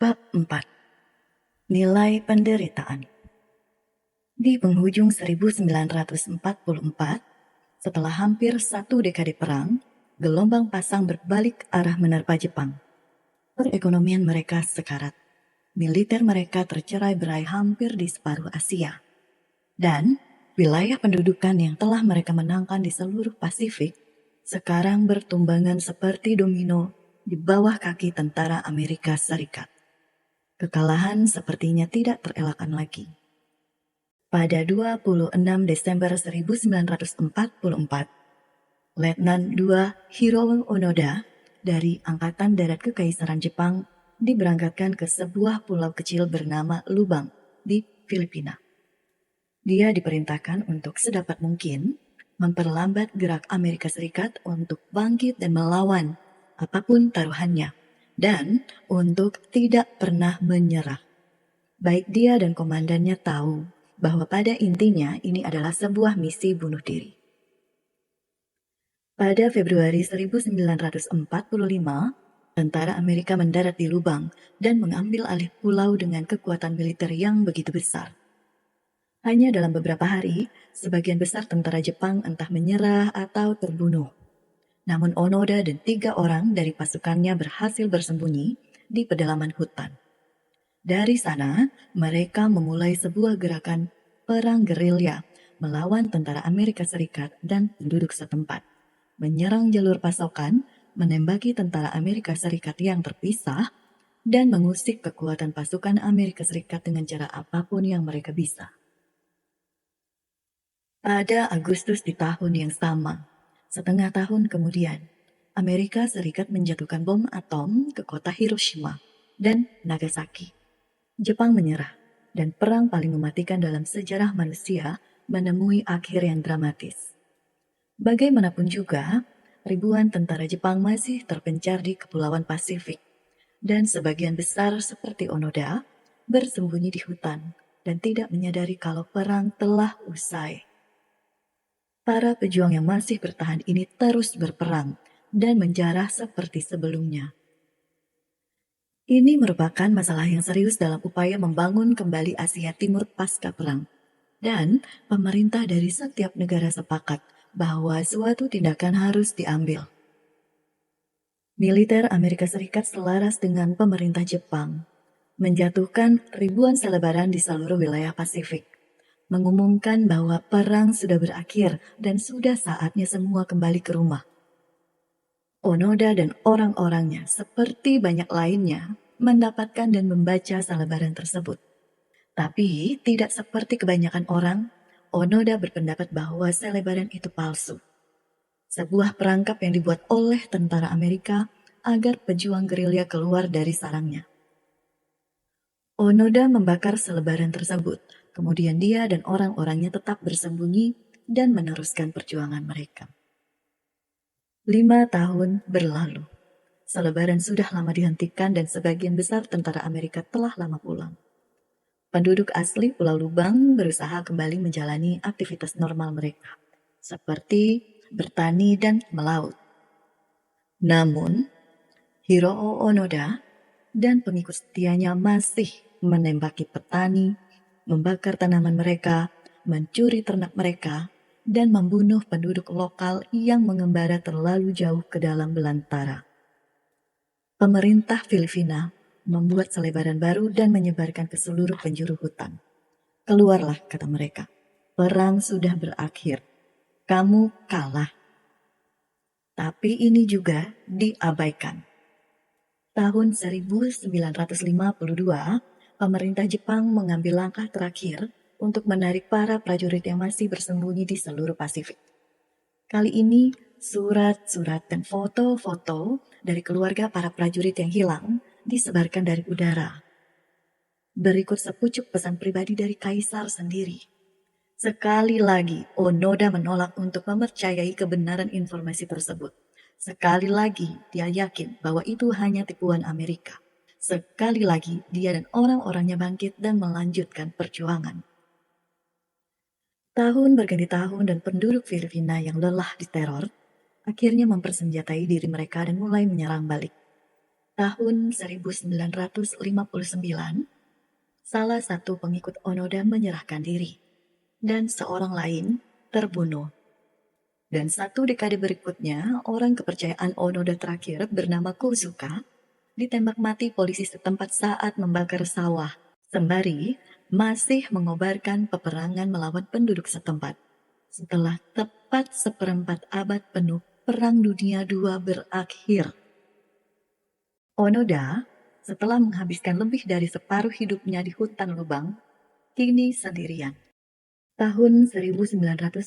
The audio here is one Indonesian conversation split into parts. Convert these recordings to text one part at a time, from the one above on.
Bab 4. Nilai penderitaan. Di penghujung 1944, setelah hampir satu dekade perang, gelombang pasang berbalik arah menerpa Jepang. Perekonomian mereka sekarat. Militer mereka tercerai-berai hampir di separuh Asia. Dan wilayah pendudukan yang telah mereka menangkan di seluruh Pasifik sekarang bertumbangan seperti domino di bawah kaki tentara Amerika Serikat. Kekalahan sepertinya tidak terelakkan lagi. Pada 26 Desember 1944, Letnan II Hiroo Onoda dari Angkatan Darat Kekaisaran Jepang diberangkatkan ke sebuah pulau kecil bernama Lubang di Filipina. Dia diperintahkan untuk sedapat mungkin memperlambat gerak Amerika Serikat untuk bangkit dan melawan apapun taruhannya, dan untuk tidak pernah menyerah. Baik dia dan komandannya tahu bahwa pada intinya ini adalah sebuah misi bunuh diri. Pada Februari 1945, tentara Amerika mendarat di Lubang dan mengambil alih pulau dengan kekuatan militer yang begitu besar. Hanya dalam beberapa hari, sebagian besar tentara Jepang entah menyerah atau terbunuh. Namun Onoda dan 3 orang dari pasukannya berhasil bersembunyi di pedalaman hutan. Dari sana, mereka memulai sebuah gerakan perang gerilya melawan tentara Amerika Serikat dan penduduk setempat, menyerang jalur pasokan, menembaki tentara Amerika Serikat yang terpisah, dan mengusik kekuatan pasukan Amerika Serikat dengan cara apapun yang mereka bisa. Pada Agustus di tahun yang sama, setengah tahun kemudian, Amerika Serikat menjatuhkan bom atom ke kota Hiroshima dan Nagasaki. Jepang menyerah, dan perang paling mematikan dalam sejarah manusia menemui akhir yang dramatis. Bagaimanapun juga, ribuan tentara Jepang masih terpencar di Kepulauan Pasifik, dan sebagian besar seperti Onoda bersembunyi di hutan dan tidak menyadari kalau perang telah usai. Para pejuang yang masih bertahan ini terus berperang dan menjarah seperti sebelumnya. Ini merupakan masalah yang serius dalam upaya membangun kembali Asia Timur pasca perang. Dan pemerintah dari setiap negara sepakat bahwa suatu tindakan harus diambil. Militer Amerika Serikat selaras dengan pemerintah Jepang menjatuhkan ribuan selebaran di seluruh wilayah Pasifik, mengumumkan bahwa perang sudah berakhir dan sudah saatnya semua kembali ke rumah. Onoda dan orang-orangnya seperti banyak lainnya mendapatkan dan membaca selebaran tersebut. Tapi tidak seperti kebanyakan orang, Onoda berpendapat bahwa selebaran itu palsu. Sebuah perangkap yang dibuat oleh tentara Amerika agar pejuang gerilya keluar dari sarangnya. Onoda membakar selebaran tersebut, kemudian dia dan orang-orangnya tetap bersembunyi dan meneruskan perjuangan mereka. 5 tahun berlalu. Selebaran sudah lama dihentikan dan sebagian besar tentara Amerika telah lama pulang. Penduduk asli Pulau Lubang berusaha kembali menjalani aktivitas normal mereka, seperti bertani dan melaut. Namun, Hiroo Onoda dan pengikut setianya masih menembaki petani, membakar tanaman mereka, mencuri ternak mereka, dan membunuh penduduk lokal yang mengembara terlalu jauh ke dalam belantara. Pemerintah Filipina membuat selebaran baru dan menyebarkan ke seluruh penjuru hutan. Keluarlah, kata mereka, perang sudah berakhir, kamu kalah. Tapi ini juga diabaikan. Tahun 1952, pemerintah Jepang mengambil langkah terakhir untuk menarik para prajurit yang masih bersembunyi di seluruh Pasifik. Kali ini, surat-surat dan foto-foto dari keluarga para prajurit yang hilang disebarkan dari udara. Berikut sepucuk pesan pribadi dari Kaisar sendiri. Sekali lagi, Onoda menolak untuk mempercayai kebenaran informasi tersebut. Sekali lagi, dia yakin bahwa itu hanya tipuan Amerika. Sekali lagi, dia dan orang-orangnya bangkit dan melanjutkan perjuangan. Tahun berganti tahun dan penduduk Filipina yang lelah diteror, akhirnya mempersenjatai diri mereka dan mulai menyerang balik. Tahun 1959, salah satu pengikut Onoda menyerahkan diri, dan seorang lain terbunuh. Dan satu dekade berikutnya, orang kepercayaan Onoda terakhir bernama Kozuka ditembak mati polisi setempat saat membakar sawah, sembari masih mengobarkan peperangan melawan penduduk setempat. Setelah tepat seperempat abad penuh, Perang Dunia II berakhir. Onoda, setelah menghabiskan lebih dari separuh hidupnya di hutan lubang, kini sendirian. Tahun 1972,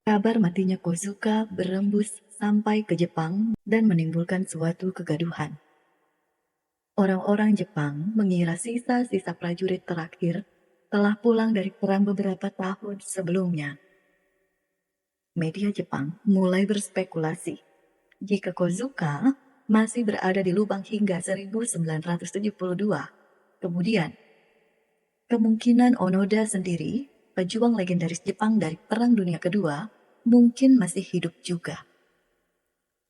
kabar matinya Kozuka berembus sampai ke Jepang dan menimbulkan suatu kegaduhan. Orang-orang Jepang mengira sisa-sisa prajurit terakhir telah pulang dari perang beberapa tahun sebelumnya. Media Jepang mulai berspekulasi jika Kozuka masih berada di lubang hingga 1972. Kemudian, kemungkinan Onoda sendiri, pejuang legendaris Jepang dari Perang Dunia Kedua, mungkin masih hidup juga.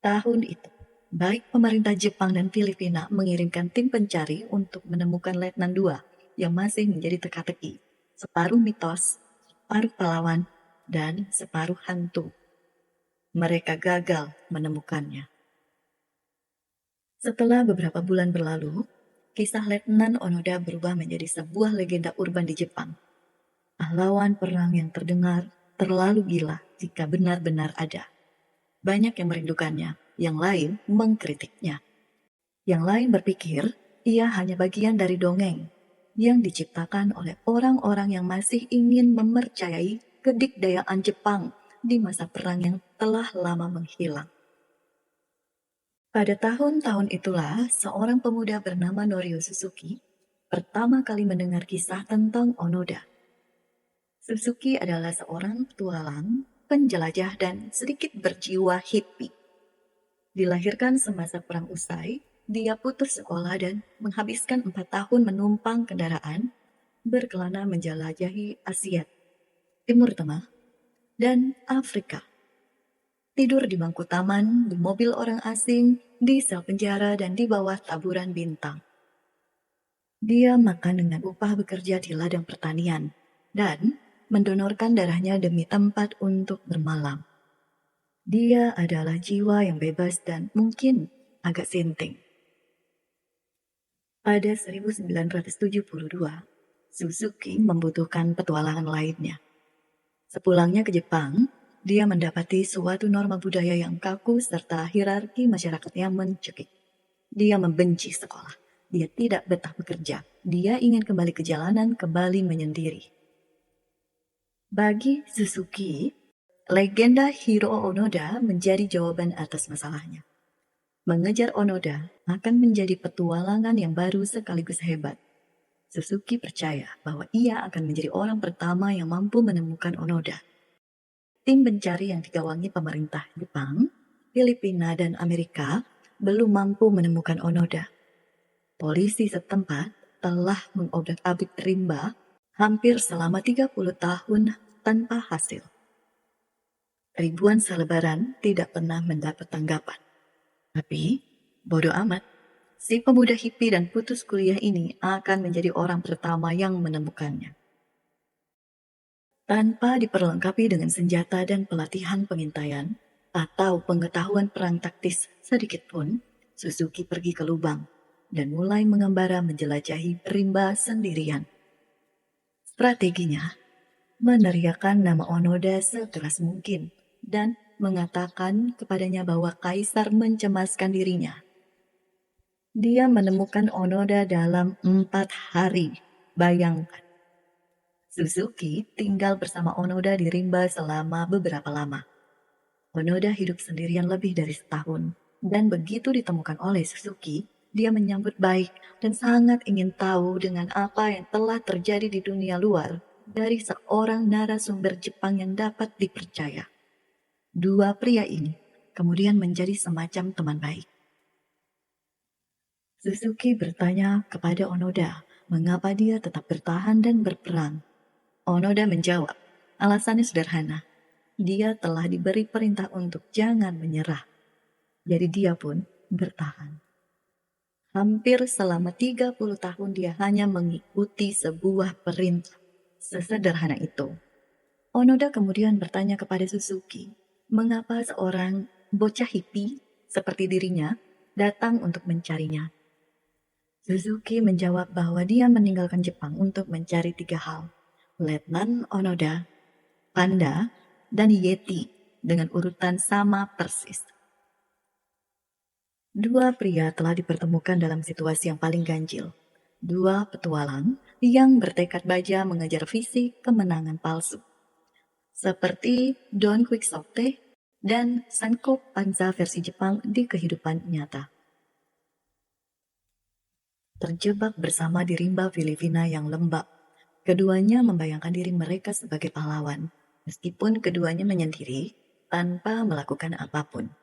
Tahun itu, baik pemerintah Jepang dan Filipina mengirimkan tim pencari untuk menemukan Letnan II yang masih menjadi teka-teki, separuh mitos, separuh pahlawan, dan separuh hantu. Mereka gagal menemukannya. Setelah beberapa bulan berlalu, kisah Letnan Onoda berubah menjadi sebuah legenda urban di Jepang. Pahlawan perang yang terdengar terlalu gila jika benar-benar ada. Banyak yang merindukannya, yang lain mengkritiknya. Yang lain berpikir ia hanya bagian dari dongeng yang diciptakan oleh orang-orang yang masih ingin mempercayai kedikdayaan Jepang di masa perang yang telah lama menghilang. Pada tahun-tahun itulah, seorang pemuda bernama Norio Suzuki pertama kali mendengar kisah tentang Onoda. Suzuki adalah seorang petualang, penjelajah, dan sedikit berjiwa hippie. Dilahirkan semasa perang usai, dia putus sekolah dan menghabiskan 4 tahun menumpang kendaraan, berkelana menjelajahi Asia, Timur Tengah, dan Afrika. Tidur di bangku taman, di mobil orang asing, di sel penjara, dan di bawah taburan bintang. Dia makan dengan upah bekerja di ladang pertanian, dan mendonorkan darahnya demi tempat untuk bermalam. Dia adalah jiwa yang bebas dan mungkin agak sinting. Pada 1972, Suzuki membutuhkan petualangan lainnya. Sepulangnya ke Jepang, dia mendapati suatu norma budaya yang kaku serta hierarki masyarakat yang mencekik. Dia membenci sekolah. Dia tidak betah bekerja. Dia ingin kembali ke jalanan, kembali menyendiri. Bagi Suzuki, legenda Hiro Onoda menjadi jawaban atas masalahnya. Mengejar Onoda akan menjadi petualangan yang baru sekaligus hebat. Suzuki percaya bahwa ia akan menjadi orang pertama yang mampu menemukan Onoda. Tim pencari yang digawangi pemerintah Jepang, Filipina, dan Amerika belum mampu menemukan Onoda. Polisi setempat telah mengobrak-abrik rimba hampir selama 30 tahun tanpa hasil. Ribuan selebaran tidak pernah mendapat tanggapan. Tapi, bodoh amat, si pemuda hippie dan putus kuliah ini akan menjadi orang pertama yang menemukannya. Tanpa diperlengkapi dengan senjata dan pelatihan pengintaian atau pengetahuan perang taktis sedikit pun, Suzuki pergi ke lubang dan mulai mengembara menjelajahi rimba sendirian. Strateginya, meneriakkan nama Onoda sekeras mungkin dan mengatakan kepadanya bahwa kaisar mencemaskan dirinya. Dia menemukan Onoda dalam 4 hari. Bayangkan. Suzuki tinggal bersama Onoda di rimba selama beberapa lama. Onoda hidup sendirian lebih dari setahun, dan begitu ditemukan oleh Suzuki, dia menyambut baik dan sangat ingin tahu dengan apa yang telah terjadi di dunia luar dari seorang narasumber Jepang yang dapat dipercaya. Dua pria ini kemudian menjadi semacam teman baik. Suzuki bertanya kepada Onoda mengapa dia tetap bertahan dan berperang. Onoda menjawab, alasannya sederhana. Dia telah diberi perintah untuk jangan menyerah. Jadi dia pun bertahan. Hampir selama 30 tahun dia hanya mengikuti sebuah perintah. Sesederhana itu. Onoda kemudian bertanya kepada Suzuki, mengapa seorang bocah hippie seperti dirinya datang untuk mencarinya. Suzuki menjawab bahwa dia meninggalkan Jepang untuk mencari 3 hal. Letnan Onoda, Panda, dan Yeti dengan urutan sama persis. Dua pria telah dipertemukan dalam situasi yang paling ganjil. Dua petualang yang bertekad baja mengejar visi kemenangan palsu. Seperti Don Quixote dan Sancho Panza versi Jepang di kehidupan nyata. Terjebak bersama di rimba Filipina yang lembab, keduanya membayangkan diri mereka sebagai pahlawan, meskipun keduanya menyendiri tanpa melakukan apapun.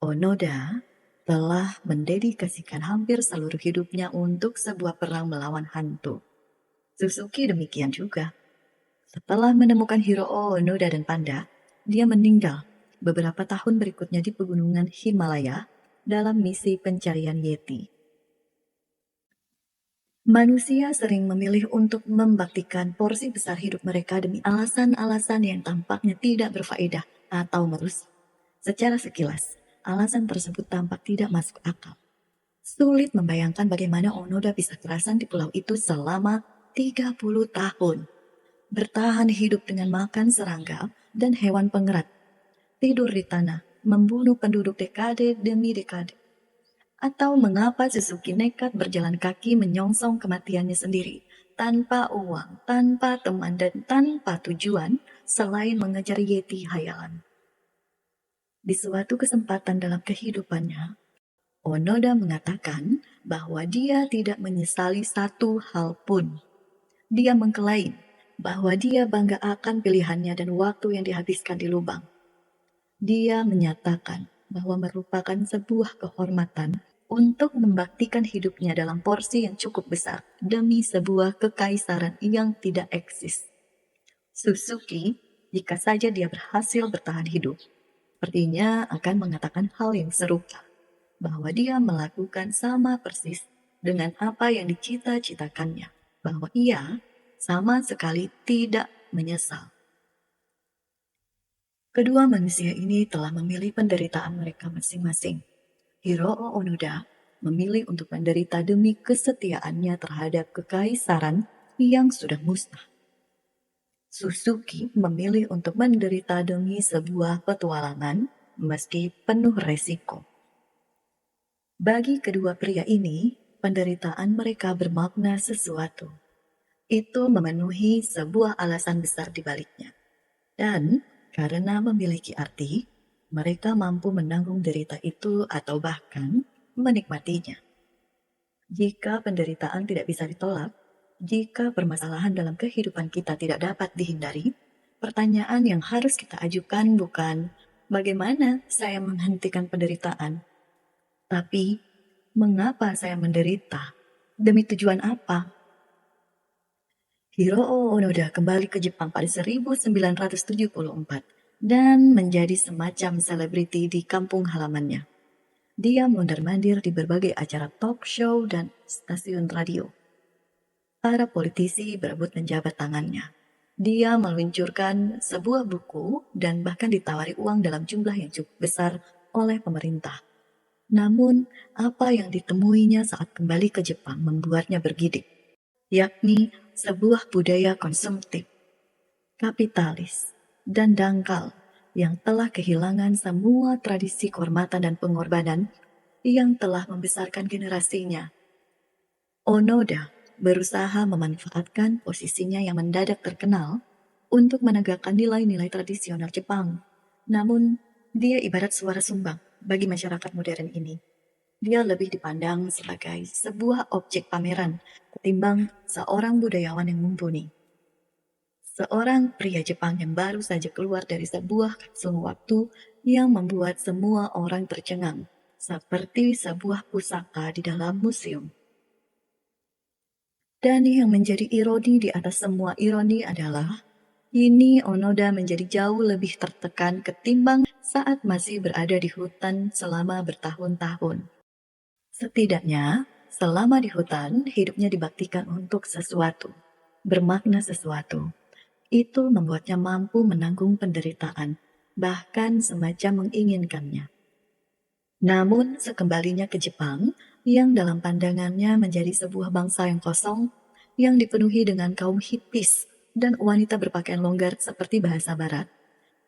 Onoda telah mendedikasikan hampir seluruh hidupnya untuk sebuah perang melawan hantu. Suzuki demikian juga. Setelah menemukan Hiroo Onoda dan Panda, dia meninggal beberapa tahun berikutnya di pegunungan Himalaya dalam misi pencarian Yeti. Manusia sering memilih untuk membaktikan porsi besar hidup mereka demi alasan-alasan yang tampaknya tidak berfaedah atau merusak. Secara sekilas, alasan tersebut tampak tidak masuk akal. Sulit membayangkan bagaimana Onoda bisa kerasan di pulau itu selama 30 tahun. Bertahan hidup dengan makan serangga dan hewan pengerat. Tidur di tanah, membunuh penduduk dekade demi dekade. Atau mengapa Suzuki nekat berjalan kaki menyongsong kematiannya sendiri, tanpa uang, tanpa teman, dan tanpa tujuan selain mengejar Yeti hayalan. Di suatu kesempatan dalam kehidupannya, Onoda mengatakan bahwa dia tidak menyesali satu hal pun. Dia mengklaim bahwa dia bangga akan pilihannya dan waktu yang dihabiskan di lubang. Dia menyatakan bahwa merupakan sebuah kehormatan untuk membaktikan hidupnya dalam porsi yang cukup besar demi sebuah kekaisaran yang tidak eksis. Suzuki, jika saja dia berhasil bertahan hidup, sepertinya akan mengatakan hal yang serupa, bahwa dia melakukan sama persis dengan apa yang dicita-citakannya, bahwa ia sama sekali tidak menyesal. Kedua manusia ini telah memilih penderitaan mereka masing-masing. Hiroo Onoda memilih untuk menderita demi kesetiaannya terhadap kekaisaran yang sudah musnah. Suzuki memilih untuk menderita demi sebuah petualangan meski penuh resiko. Bagi kedua pria ini, penderitaan mereka bermakna sesuatu. Itu memenuhi sebuah alasan besar di baliknya. Dan karena memiliki arti, mereka mampu menanggung derita itu atau bahkan menikmatinya. Jika penderitaan tidak bisa ditolak, jika permasalahan dalam kehidupan kita tidak dapat dihindari, pertanyaan yang harus kita ajukan bukan bagaimana saya menghentikan penderitaan, tapi mengapa saya menderita, demi tujuan apa? Hiroo Onoda kembali ke Jepang pada 1974 dan menjadi semacam selebriti di kampung halamannya. Dia mondar-mandir di berbagai acara talk show dan stasiun radio. Para politisi berebut menjabat tangannya. Dia meluncurkan sebuah buku dan bahkan ditawari uang dalam jumlah yang cukup besar oleh pemerintah. Namun, apa yang ditemuinya saat kembali ke Jepang membuatnya bergidik, yakni sebuah budaya konsumtif, kapitalis, dan dangkal yang telah kehilangan semua tradisi kehormatan dan pengorbanan yang telah membesarkan generasinya. Onoda berusaha memanfaatkan posisinya yang mendadak terkenal untuk menegakkan nilai-nilai tradisional Jepang. Namun, dia ibarat suara sumbang bagi masyarakat modern ini. Dia lebih dipandang sebagai sebuah objek pameran ketimbang seorang budayawan yang mumpuni. Seorang pria Jepang yang baru saja keluar dari sebuah kapsul waktu yang membuat semua orang tercengang, seperti sebuah pusaka di dalam museum. Dan yang menjadi ironi di atas semua ironi adalah, kini Onoda menjadi jauh lebih tertekan ketimbang saat masih berada di hutan selama bertahun-tahun. Setidaknya, selama di hutan, hidupnya dibaktikan untuk sesuatu, bermakna sesuatu. Itu membuatnya mampu menanggung penderitaan, bahkan semacam menginginkannya. Namun, sekembalinya ke Jepang, yang dalam pandangannya menjadi sebuah bangsa yang kosong, yang dipenuhi dengan kaum hippies dan wanita berpakaian longgar seperti bahasa barat,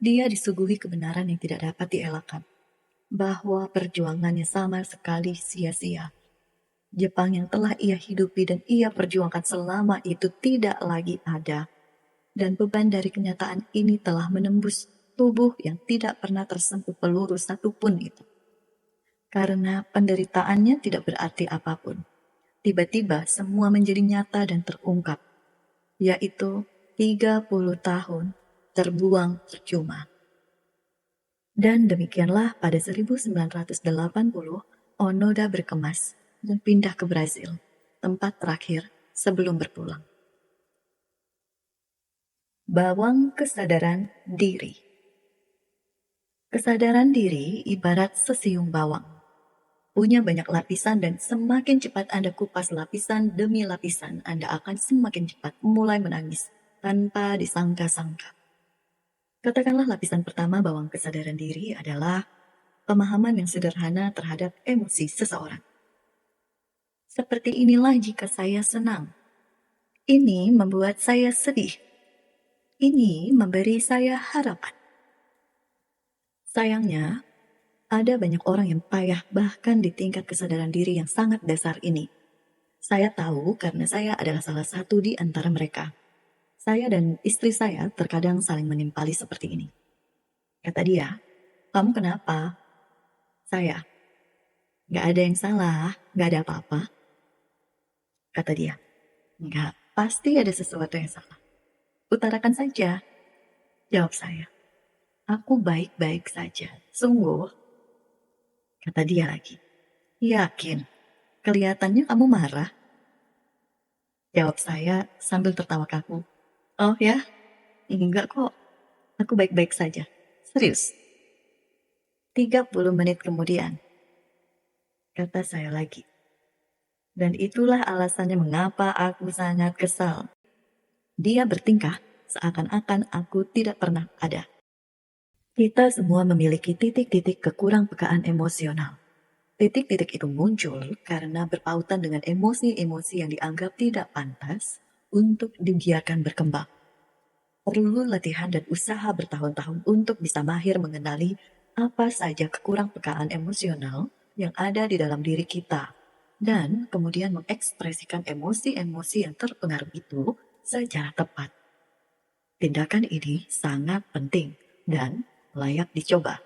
dia disuguhi kebenaran yang tidak dapat dielakkan, bahwa perjuangannya sama sekali sia-sia. Jepang yang telah ia hidupi dan ia perjuangkan selama itu tidak lagi ada. Dan beban dari kenyataan ini telah menembus tubuh yang tidak pernah tersentuh peluru satupun itu. Karena penderitaannya tidak berarti apapun. Tiba-tiba semua menjadi nyata dan terungkap, yaitu 30 tahun terbuang percuma. Dan demikianlah pada 1980 Onoda berkemas dan pindah ke Brasil, tempat terakhir sebelum berpulang. Bawang kesadaran diri. Kesadaran diri ibarat sesiung bawang. Punya banyak lapisan dan semakin cepat Anda kupas lapisan demi lapisan, Anda akan semakin cepat mulai menangis tanpa disangka-sangka. Katakanlah lapisan pertama bawang kesadaran diri adalah pemahaman yang sederhana terhadap emosi seseorang. Seperti inilah jika saya senang. Ini membuat saya sedih. Ini memberi saya harapan. Sayangnya, ada banyak orang yang payah bahkan di tingkat kesadaran diri yang sangat dasar ini. Saya tahu karena saya adalah salah satu di antara mereka. Saya dan istri saya terkadang saling menimpali seperti ini. Kata dia, "Kamu kenapa?" Saya, "Gak ada yang salah, gak ada apa-apa." Kata dia, "Enggak, pasti ada sesuatu yang salah. Utarakan saja." Jawab saya, "Aku baik-baik saja, sungguh." Kata dia lagi, "Yakin? Kelihatannya kamu marah." Jawab saya sambil tertawa kaku, "Oh ya? Enggak kok, aku baik-baik saja. Serius." 30 menit kemudian, kata saya lagi. Dan itulah alasannya mengapa aku sangat kesal. Dia bertingkah seakan-akan aku tidak pernah ada. Kita semua memiliki titik-titik kekurangpekaan emosional. Titik-titik itu muncul karena berpautan dengan emosi-emosi yang dianggap tidak pantas untuk dibiarkan berkembang. Perlu latihan dan usaha bertahun-tahun untuk bisa mahir mengenali apa saja kekurangpekaan emosional yang ada di dalam diri kita, dan kemudian mengekspresikan emosi-emosi yang terpengaruh itu secara tepat. Tindakan ini sangat penting dan layak dicoba.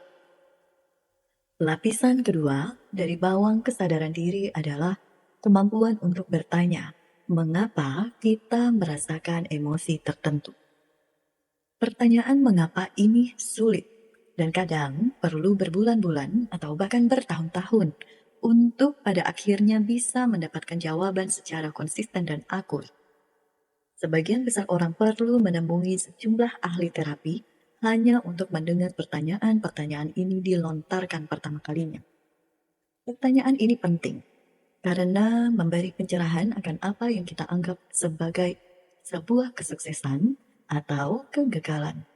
Lapisan kedua dari bawang kesadaran diri adalah kemampuan untuk bertanya, mengapa kita merasakan emosi tertentu. Pertanyaan mengapa ini sulit dan kadang perlu berbulan-bulan atau bahkan bertahun-tahun untuk pada akhirnya bisa mendapatkan jawaban secara konsisten dan akurat. Sebagian besar orang perlu menemui sejumlah ahli terapi hanya untuk mendengar pertanyaan-pertanyaan ini dilontarkan pertama kalinya. Pertanyaan ini penting karena memberi pencerahan akan apa yang kita anggap sebagai sebuah kesuksesan atau kegagalan.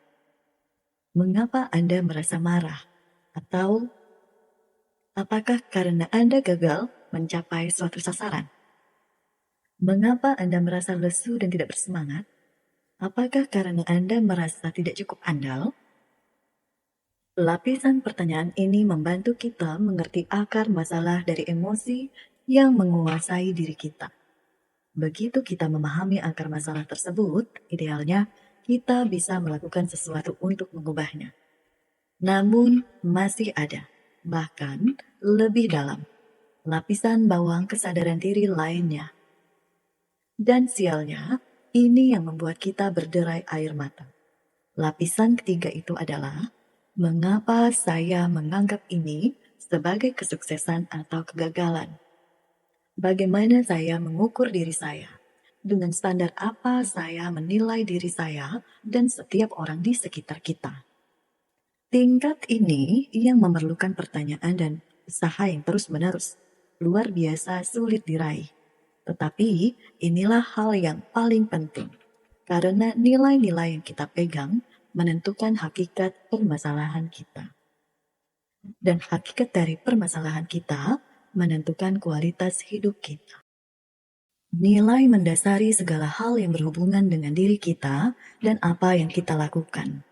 Mengapa Anda merasa marah? Atau apakah karena Anda gagal mencapai suatu sasaran? Mengapa Anda merasa lesu dan tidak bersemangat? Apakah karena Anda merasa tidak cukup andal? Lapisan pertanyaan ini membantu kita mengerti akar masalah dari emosi yang menguasai diri kita. Begitu kita memahami akar masalah tersebut, idealnya kita bisa melakukan sesuatu untuk mengubahnya. Namun masih ada, bahkan lebih dalam, lapisan bawang kesadaran diri lainnya. Dan sialnya, ini yang membuat kita berderai air mata. Lapisan ketiga itu adalah, mengapa saya menganggap ini sebagai kesuksesan atau kegagalan? Bagaimana saya mengukur diri saya? Dengan standar apa saya menilai diri saya dan setiap orang di sekitar kita? Tingkat ini yang memerlukan pertanyaan dan usaha yang terus-menerus. luar biasa sulit diraih. Tetapi inilah hal yang paling penting, karena nilai-nilai yang kita pegang menentukan hakikat permasalahan kita. Dan hakikat dari permasalahan kita menentukan kualitas hidup kita. Nilai mendasari segala hal yang berhubungan dengan diri kita dan apa yang kita lakukan.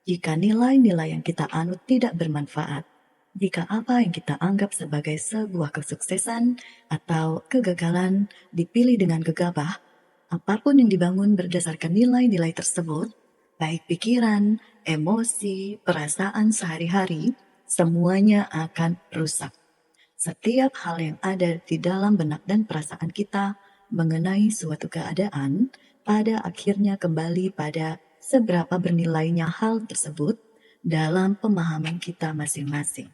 Jika nilai-nilai yang kita anut tidak bermanfaat, jika apa yang kita anggap sebagai sebuah kesuksesan atau kegagalan dipilih dengan gegabah, apapun yang dibangun berdasarkan nilai-nilai tersebut, baik pikiran, emosi, perasaan sehari-hari, semuanya akan rusak. Setiap hal yang ada di dalam benak dan perasaan kita mengenai suatu keadaan pada akhirnya kembali pada seberapa bernilainya hal tersebut dalam pemahaman kita masing-masing.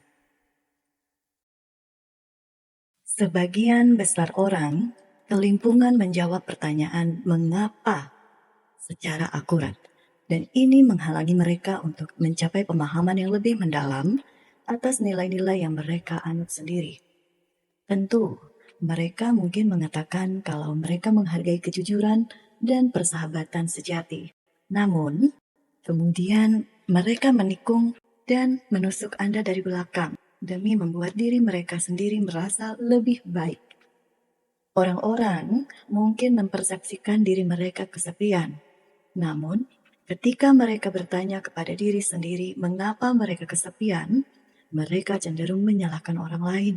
Sebagian besar orang kelimpungan menjawab pertanyaan mengapa secara akurat, dan ini menghalangi mereka untuk mencapai pemahaman yang lebih mendalam atas nilai-nilai yang mereka anut sendiri. Tentu, mereka mungkin mengatakan kalau mereka menghargai kejujuran dan persahabatan sejati. Namun, kemudian mereka menikung dan menusuk Anda dari belakang demi membuat diri mereka sendiri merasa lebih baik. Orang-orang mungkin mempersepsikan diri mereka kesepian. Namun, ketika mereka bertanya kepada diri sendiri mengapa mereka kesepian, mereka cenderung menyalahkan orang lain.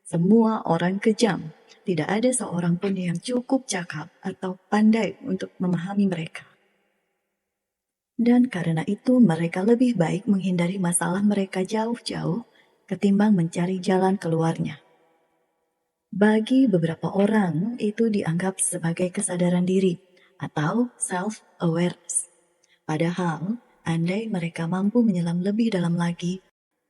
Semua orang kejam. Tidak ada seorang pun yang cukup cakap atau pandai untuk memahami mereka. Dan karena itu mereka lebih baik menghindari masalah mereka jauh-jauh ketimbang mencari jalan keluarnya. Bagi beberapa orang itu dianggap sebagai kesadaran diri atau self-awareness. Padahal, andai mereka mampu menyelam lebih dalam lagi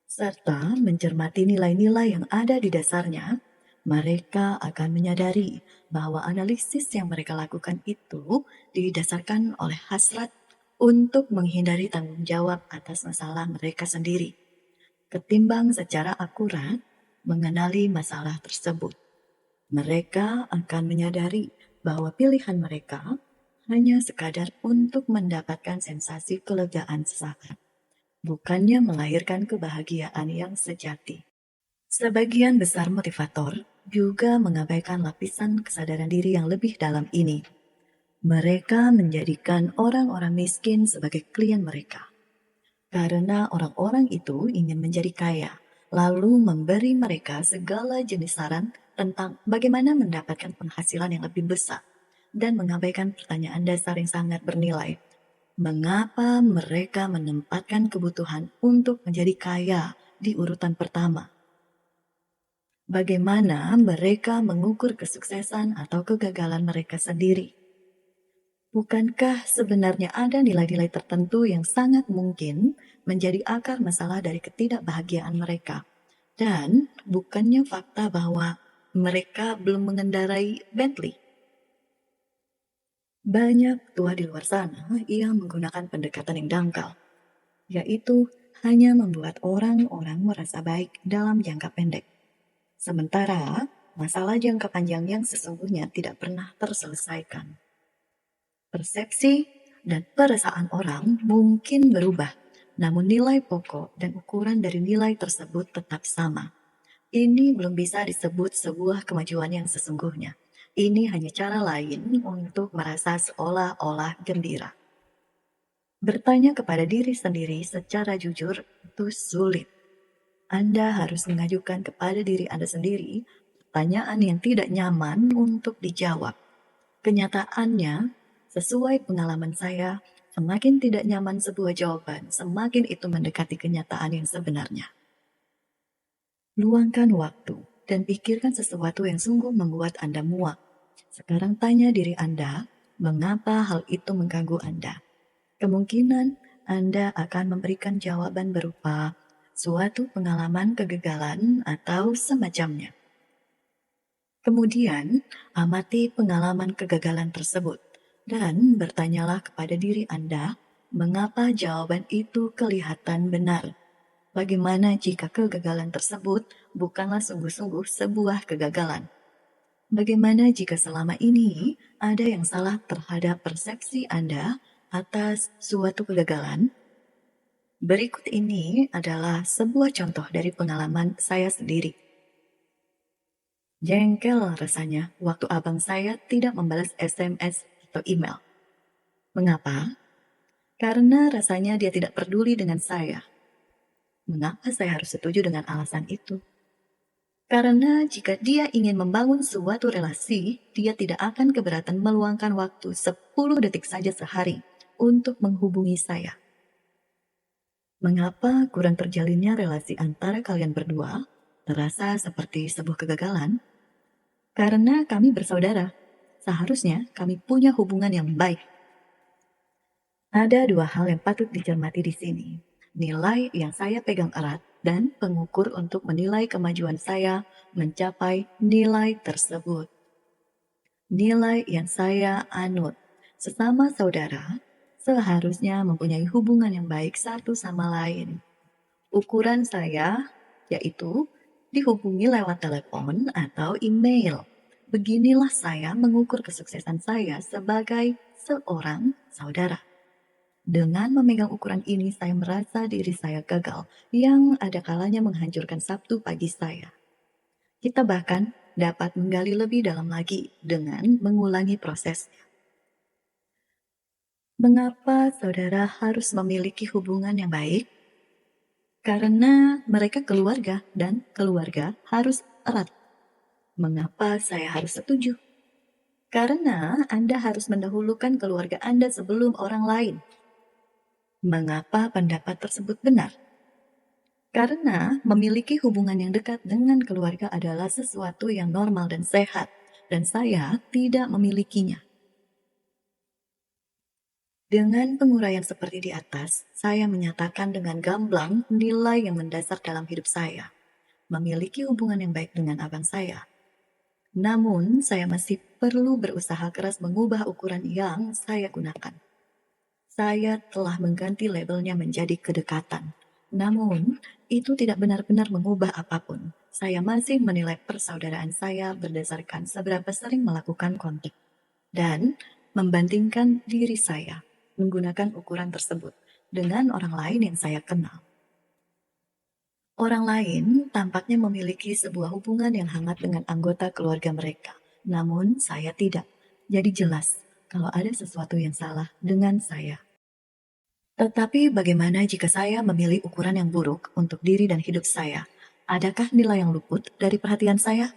serta mencermati nilai-nilai yang ada di dasarnya, mereka akan menyadari bahwa analisis yang mereka lakukan itu didasarkan oleh hasrat untuk menghindari tanggung jawab atas masalah mereka sendiri, ketimbang secara akurat mengenali masalah tersebut. Mereka akan menyadari bahwa pilihan mereka hanya sekadar untuk mendapatkan sensasi kelegaan sesaat, bukannya melahirkan kebahagiaan yang sejati. Sebagian besar motivator juga mengabaikan lapisan kesadaran diri yang lebih dalam ini. Mereka menjadikan orang-orang miskin sebagai klien mereka. Karena orang-orang itu ingin menjadi kaya, lalu memberi mereka segala jenis saran tentang bagaimana mendapatkan penghasilan yang lebih besar dan mengabaikan pertanyaan dasar yang sangat bernilai. Mengapa mereka menempatkan kebutuhan untuk menjadi kaya di urutan pertama? Bagaimana mereka mengukur kesuksesan atau kegagalan mereka sendiri? Bukankah sebenarnya ada nilai-nilai tertentu yang sangat mungkin menjadi akar masalah dari ketidakbahagiaan mereka? Dan bukannya fakta bahwa mereka belum mengendarai Bentley? Banyak tua di luar sana yang menggunakan pendekatan yang dangkal, yaitu hanya membuat orang-orang merasa baik dalam jangka pendek. Sementara masalah jangka panjang yang sesungguhnya tidak pernah terselesaikan. Persepsi dan perasaan orang mungkin berubah, namun nilai pokok dan ukuran dari nilai tersebut tetap sama. Ini belum bisa disebut sebuah kemajuan yang sesungguhnya. Ini hanya cara lain untuk merasa seolah-olah gembira. Bertanya kepada diri sendiri secara jujur itu sulit. Anda harus mengajukan kepada diri Anda sendiri pertanyaan yang tidak nyaman untuk dijawab. Kenyataannya, sesuai pengalaman saya, semakin tidak nyaman sebuah jawaban, semakin itu mendekati kenyataan yang sebenarnya. Luangkan waktu dan pikirkan sesuatu yang sungguh membuat Anda muak. Sekarang tanya diri Anda, mengapa hal itu mengganggu Anda? Kemungkinan Anda akan memberikan jawaban berupa suatu pengalaman kegagalan atau semacamnya. Kemudian, amati pengalaman kegagalan tersebut dan bertanyalah kepada diri Anda, mengapa jawaban itu kelihatan benar? Bagaimana jika kegagalan tersebut bukanlah sungguh-sungguh sebuah kegagalan? Bagaimana jika selama ini ada yang salah terhadap persepsi Anda atas suatu kegagalan? Berikut ini adalah sebuah contoh dari pengalaman saya sendiri. Jengkel rasanya waktu abang saya tidak membalas SMS atau email. Mengapa? Karena rasanya dia tidak peduli dengan saya. Mengapa saya harus setuju dengan alasan itu? Karena jika dia ingin membangun suatu relasi, dia tidak akan keberatan meluangkan waktu 10 detik saja sehari untuk menghubungi saya. Mengapa kurang terjalinnya relasi antara kalian berdua terasa seperti sebuah kegagalan? Karena kami bersaudara. Seharusnya kami punya hubungan yang baik. Ada dua hal yang patut dicermati di sini. Nilai yang saya pegang erat dan pengukur untuk menilai kemajuan saya mencapai nilai tersebut. Nilai yang saya anut. Sesama saudara, seharusnya mempunyai hubungan yang baik satu sama lain. Ukuran saya yaitu dihubungi lewat telepon atau email. Beginilah saya mengukur kesuksesan saya sebagai seorang saudara. Dengan memegang ukuran ini, saya merasa diri saya gagal, yang ada kalanya menghancurkan Sabtu pagi saya. Kita bahkan dapat menggali lebih dalam lagi dengan mengulangi proses. Mengapa saudara harus memiliki hubungan yang baik? Karena mereka keluarga dan keluarga harus erat. Mengapa saya harus setuju? Karena Anda harus mendahulukan keluarga Anda sebelum orang lain. Mengapa pendapat tersebut benar? Karena memiliki hubungan yang dekat dengan keluarga adalah sesuatu yang normal dan sehat, dan saya tidak memilikinya. Dengan penguraian seperti di atas, saya menyatakan dengan gamblang nilai yang mendasar dalam hidup saya. Memiliki hubungan yang baik dengan abang saya. Namun, saya masih perlu berusaha keras mengubah ukuran yang saya gunakan. Saya telah mengganti labelnya menjadi kedekatan. Namun, itu tidak benar-benar mengubah apapun. Saya masih menilai persaudaraan saya berdasarkan seberapa sering melakukan kontak. Dan membandingkan diri saya menggunakan ukuran tersebut dengan orang lain yang saya kenal. Orang lain tampaknya memiliki sebuah hubungan yang hangat dengan anggota keluarga mereka. Namun saya tidak. Jadi jelas kalau ada sesuatu yang salah dengan saya. Tetapi bagaimana jika saya memilih ukuran yang buruk untuk diri dan hidup saya? Adakah nilai yang luput dari perhatian saya?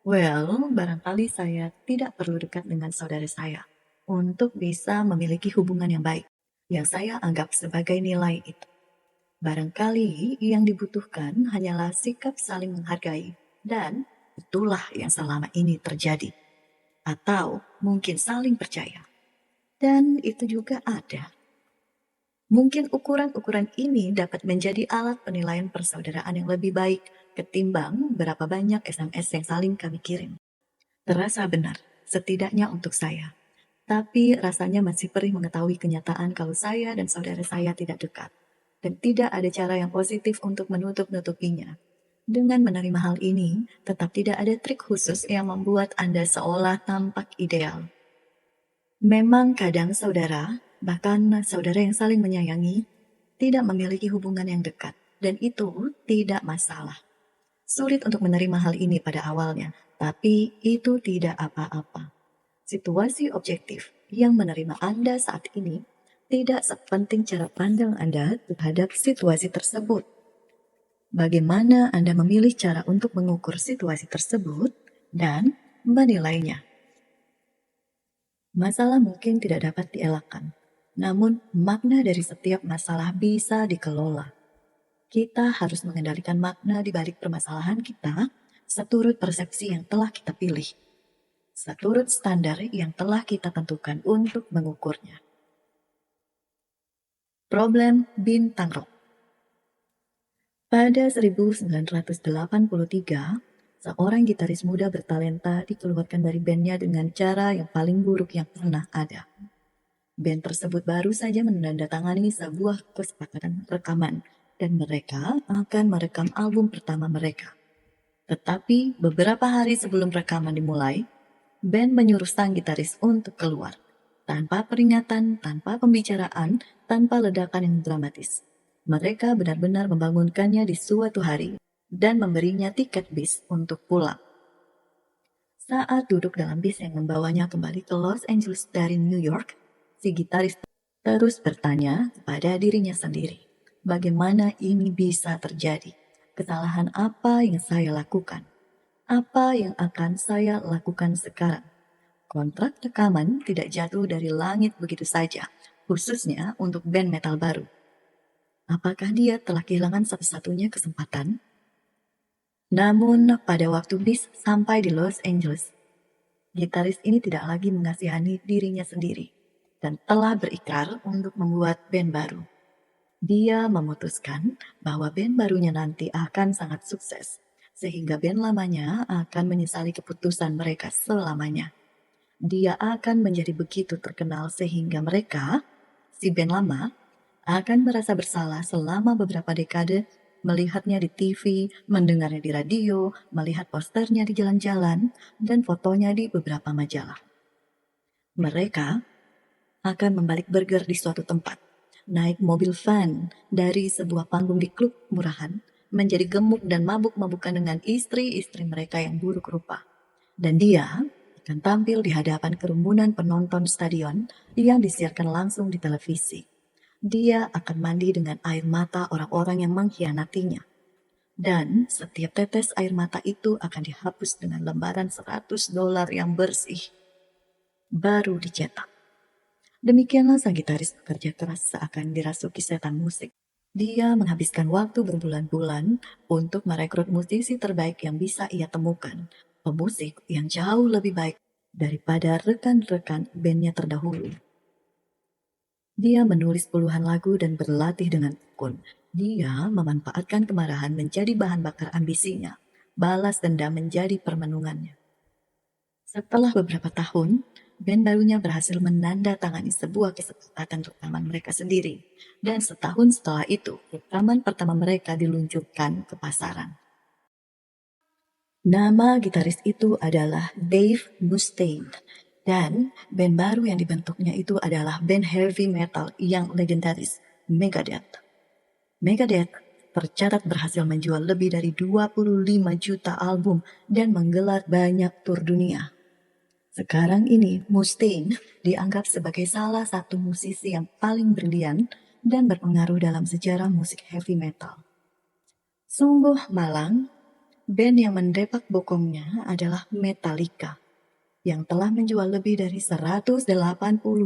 Well, barangkali saya tidak perlu dekat dengan saudara saya untuk bisa memiliki hubungan yang baik yang saya anggap sebagai nilai itu. Barangkali yang dibutuhkan hanyalah sikap saling menghargai, dan itulah yang selama ini terjadi. Atau mungkin saling percaya. Dan itu juga ada. Mungkin ukuran-ukuran ini dapat menjadi alat penilaian persaudaraan yang lebih baik ketimbang berapa banyak SMS yang saling kami kirim. Terasa benar, setidaknya untuk saya. Tapi rasanya masih perih mengetahui kenyataan kalau saya dan saudara saya tidak dekat. Dan tidak ada cara yang positif untuk menutup-nutupinya. Dengan menerima hal ini, tetap tidak ada trik khusus yang membuat Anda seolah tampak ideal. Memang kadang saudara, bahkan saudara yang saling menyayangi, tidak memiliki hubungan yang dekat. Dan itu tidak masalah. Sulit untuk menerima hal ini pada awalnya, tapi itu tidak apa-apa. Situasi objektif yang menerima Anda saat ini tidak sepenting cara pandang Anda terhadap situasi tersebut. Bagaimana Anda memilih cara untuk mengukur situasi tersebut dan menilainya. Masalah mungkin tidak dapat dielakkan, namun makna dari setiap masalah bisa dikelola. Kita harus mengendalikan makna di balik permasalahan kita seturut persepsi yang telah kita pilih. Seturut standar yang telah kita tentukan untuk mengukurnya. Problem bintang rock. Pada 1983, seorang gitaris muda bertalenta dikeluarkan dari bandnya dengan cara yang paling buruk yang pernah ada. Band tersebut baru saja menandatangani sebuah kesepakatan rekaman dan mereka akan merekam album pertama mereka. Tetapi beberapa hari sebelum rekaman dimulai, band menyuruh sang gitaris untuk keluar. Tanpa peringatan, tanpa pembicaraan, tanpa ledakan yang dramatis. Mereka benar-benar membangunkannya di suatu hari dan memberinya tiket bis untuk pulang. Saat duduk dalam bis yang membawanya kembali ke Los Angeles dari New York, si gitaris terus bertanya kepada dirinya sendiri, bagaimana ini bisa terjadi? Kesalahan apa yang saya lakukan? Apa yang akan saya lakukan sekarang? Kontrak rekaman tidak jatuh dari langit begitu saja, khususnya untuk band metal baru. Apakah dia telah kehilangan satu-satunya kesempatan? Namun pada waktu bis sampai di Los Angeles, gitaris ini tidak lagi mengasihani dirinya sendiri dan telah berikrar untuk membuat band baru. Dia memutuskan bahwa band barunya nanti akan sangat sukses, sehingga band lamanya akan menyesali keputusan mereka selamanya. Dia akan menjadi begitu terkenal sehingga mereka, si band lama, akan merasa bersalah selama beberapa dekade melihatnya di TV, mendengarnya di radio, melihat posternya di jalan-jalan, dan fotonya di beberapa majalah. Mereka akan membalik burger di suatu tempat, naik mobil van dari sebuah panggung di klub murahan, menjadi gemuk dan mabuk-mabukan dengan istri-istri mereka yang buruk rupa. Dan dia akan tampil di hadapan kerumunan penonton stadion yang disiarkan langsung di televisi. Dia akan mandi dengan air mata orang-orang yang mengkhianatinya. Dan setiap tetes air mata itu akan dihapus dengan lembaran $100 yang bersih, baru dicetak. Demikianlah sang gitaris bekerja keras seakan dirasuki setan musik. Dia menghabiskan waktu berbulan-bulan untuk merekrut musisi terbaik yang bisa ia temukan. Pemusik yang jauh lebih baik daripada rekan-rekan bandnya terdahulu. Dia menulis puluhan lagu dan berlatih dengan tekun. Dia memanfaatkan kemarahan menjadi bahan bakar ambisinya. Balas dendam menjadi permenungannya. Setelah beberapa tahun, band barunya berhasil menandatangani sebuah kesepakatan rekaman mereka sendiri. Dan setahun setelah itu, rekaman pertama mereka diluncurkan ke pasaran. Nama gitaris itu adalah Dave Mustaine. Dan band baru yang dibentuknya itu adalah band heavy metal yang legendaris, Megadeth. Megadeth tercatat berhasil menjual lebih dari 25 juta album dan menggelar banyak tur dunia. Sekarang ini, Mustaine dianggap sebagai salah satu musisi yang paling brilian dan berpengaruh dalam sejarah musik heavy metal. Sungguh malang, band yang mendepak bokongnya adalah Metallica, yang telah menjual lebih dari 180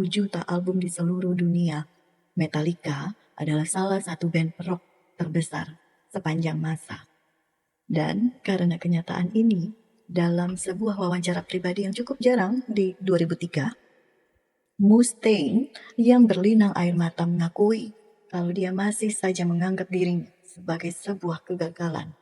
juta album di seluruh dunia. Metallica adalah salah satu band rock terbesar sepanjang masa. Dan karena kenyataan ini, dalam sebuah wawancara pribadi yang cukup jarang di 2003, Mustaine yang berlinang air mata mengakui kalau dia masih saja menganggap dirinya sebagai sebuah kegagalan.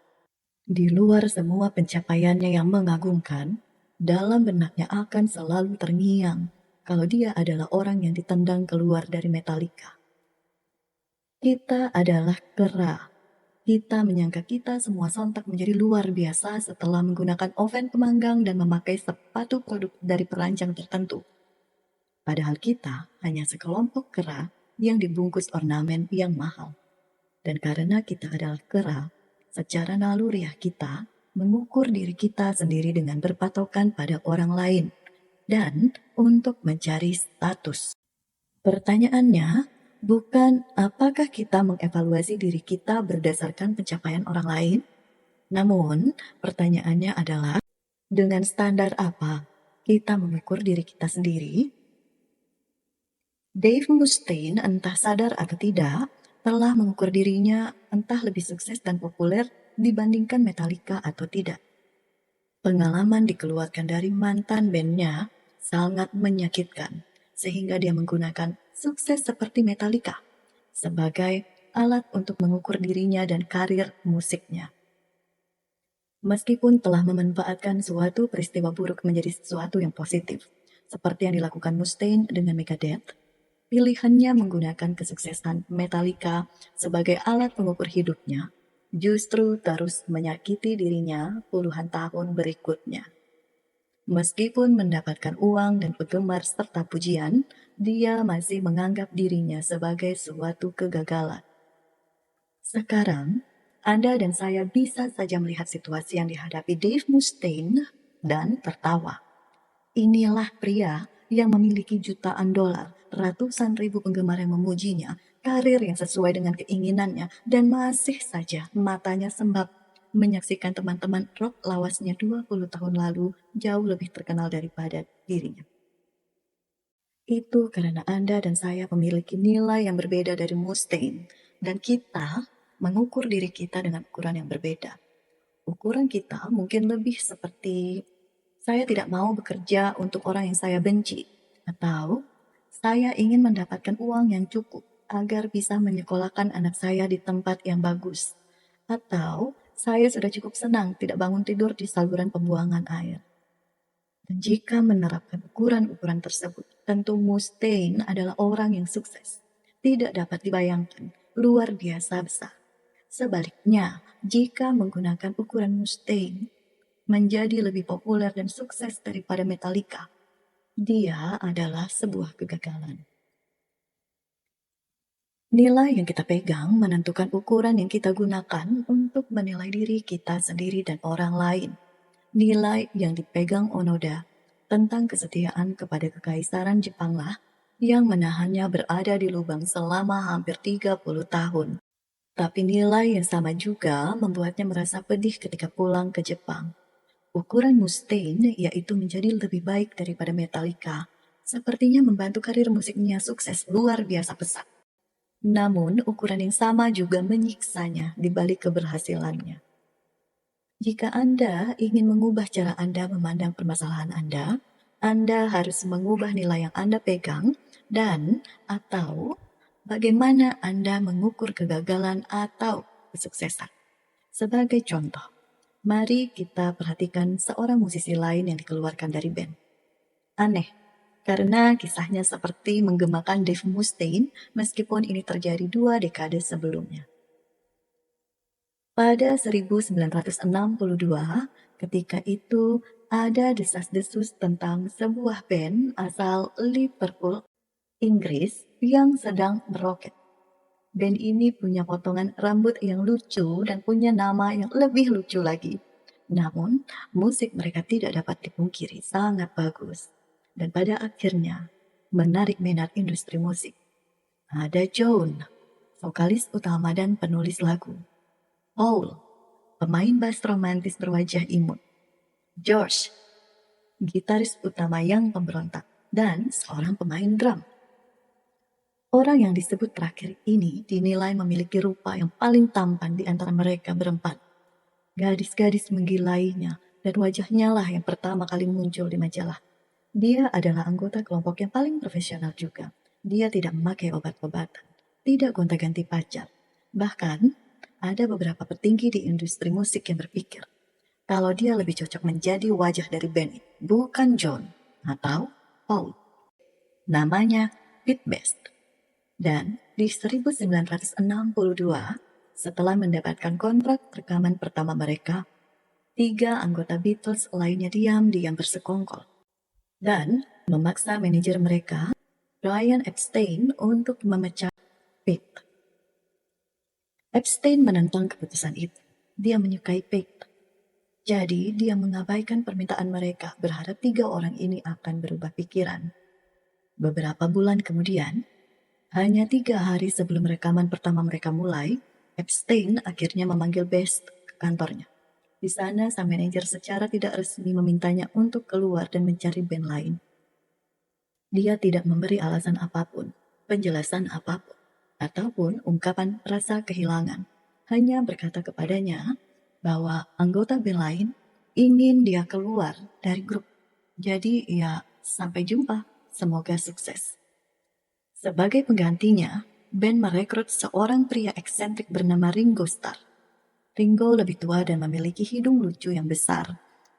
Di luar semua pencapaiannya yang mengagumkan, dalam benaknya akan selalu terngiang kalau dia adalah orang yang ditendang keluar dari Metallica. Kita adalah kera. Kita menyangka kita semua sontak menjadi luar biasa setelah menggunakan oven pemanggang dan memakai sepatu produk dari perancang tertentu. Padahal kita hanya sekelompok kera yang dibungkus ornamen yang mahal. Dan karena kita adalah kera, secara naluriah kita mengukur diri kita sendiri dengan berpatokan pada orang lain dan untuk mencari status. Pertanyaannya, bukan apakah kita mengevaluasi diri kita berdasarkan pencapaian orang lain? Namun, pertanyaannya adalah, dengan standar apa kita mengukur diri kita sendiri? Dave Mustaine, entah sadar atau tidak, telah mengukur dirinya entah lebih sukses dan populer dibandingkan Metallica atau tidak. Pengalaman dikeluarkan dari mantan bandnya sangat menyakitkan, sehingga dia menggunakan sukses seperti Metallica sebagai alat untuk mengukur dirinya dan karir musiknya. Meskipun telah memanfaatkan suatu peristiwa buruk menjadi sesuatu yang positif, seperti yang dilakukan Mustaine dengan Megadeth, Pilihannya menggunakan kesuksesan Metallica sebagai alat pengukur hidupnya justru terus menyakiti dirinya puluhan tahun berikutnya. Meskipun mendapatkan uang dan penggemar serta pujian, dia masih menganggap dirinya sebagai suatu kegagalan. Sekarang, Anda dan saya bisa saja melihat situasi yang dihadapi Dave Mustaine dan tertawa. Inilah pria yang memiliki jutaan dolar, ratusan ribu penggemar yang memujinya, karir yang sesuai dengan keinginannya, dan masih saja matanya sembab menyaksikan teman-teman rock lawasnya 20 tahun lalu jauh lebih terkenal daripada dirinya. Itu karena Anda dan saya memiliki nilai yang berbeda dari Mustaine, dan kita mengukur diri kita dengan ukuran yang berbeda. Ukuran kita mungkin lebih seperti saya tidak mau bekerja untuk orang yang saya benci, atau saya ingin mendapatkan uang yang cukup agar bisa menyekolahkan anak saya di tempat yang bagus, atau saya sudah cukup senang tidak bangun tidur di saluran pembuangan air. Dan jika menerapkan ukuran-ukuran tersebut, tentu Mustaine adalah orang yang sukses. Tidak dapat dibayangkan, luar biasa besar. Sebaliknya, jika menggunakan ukuran Mustaine, menjadi lebih populer dan sukses daripada Metallica, dia adalah sebuah kegagalan. Nilai yang kita pegang menentukan ukuran yang kita gunakan untuk menilai diri kita sendiri dan orang lain. Nilai yang dipegang Onoda tentang kesetiaan kepada kekaisaran Jepanglah yang menahannya berada di lubang selama hampir 30 tahun. Tapi nilai yang sama juga membuatnya merasa pedih ketika pulang ke Jepang. Ukuran Mustaine yaitu menjadi lebih baik daripada Metallica, sepertinya membantu karir musiknya sukses luar biasa pesat. Namun, ukuran yang sama juga menyiksanya di balik keberhasilannya. Jika Anda ingin mengubah cara Anda memandang permasalahan Anda harus mengubah nilai yang Anda pegang dan atau bagaimana Anda mengukur kegagalan atau kesuksesan. Sebagai contoh, mari kita perhatikan seorang musisi lain yang dikeluarkan dari band. Aneh, karena kisahnya seperti menggemakan Dave Mustaine meskipun ini terjadi 2 dekade sebelumnya. Pada 1962, ketika itu ada desas-desus tentang sebuah band asal Liverpool, Inggris yang sedang meroket. Band ini punya potongan rambut yang lucu dan punya nama yang lebih lucu lagi. Namun, musik mereka tidak dapat dipungkiri sangat bagus. Dan pada akhirnya, menarik minat industri musik. Ada John, vokalis utama dan penulis lagu. Paul, pemain bass romantis berwajah imut. George, gitaris utama yang pemberontak. Dan seorang pemain drum. Orang yang disebut terakhir ini dinilai memiliki rupa yang paling tampan di antara mereka berempat. Gadis-gadis menggilainya dan wajahnya lah yang pertama kali muncul di majalah. Dia adalah anggota kelompok yang paling profesional juga. Dia tidak memakai obat-obatan, tidak gonta-ganti pacar. Bahkan, ada beberapa petinggi di industri musik yang berpikir kalau dia lebih cocok menjadi wajah dari band itu, bukan John atau Paul. Namanya Pete Best. Dan di 1962, setelah mendapatkan kontrak rekaman pertama mereka, 3 anggota Beatles lainnya diam-diam bersekongkol dan memaksa manajer mereka, Brian Epstein, untuk memecat Pete. Epstein menentang keputusan itu. Dia menyukai Pete. Jadi dia mengabaikan permintaan mereka, berharap 3 orang ini akan berubah pikiran. Beberapa bulan kemudian, hanya 3 hari sebelum rekaman pertama mereka mulai, Epstein akhirnya memanggil Best ke kantornya. Di sana, sang manajer secara tidak resmi memintanya untuk keluar dan mencari band lain. Dia tidak memberi alasan apapun, penjelasan apapun, ataupun ungkapan rasa kehilangan. Hanya berkata kepadanya bahwa anggota band lain ingin dia keluar dari grup. Jadi ya, sampai jumpa, semoga sukses. Sebagai penggantinya, band merekrut seorang pria eksentrik bernama Ringo Starr. Ringo lebih tua dan memiliki hidung lucu yang besar.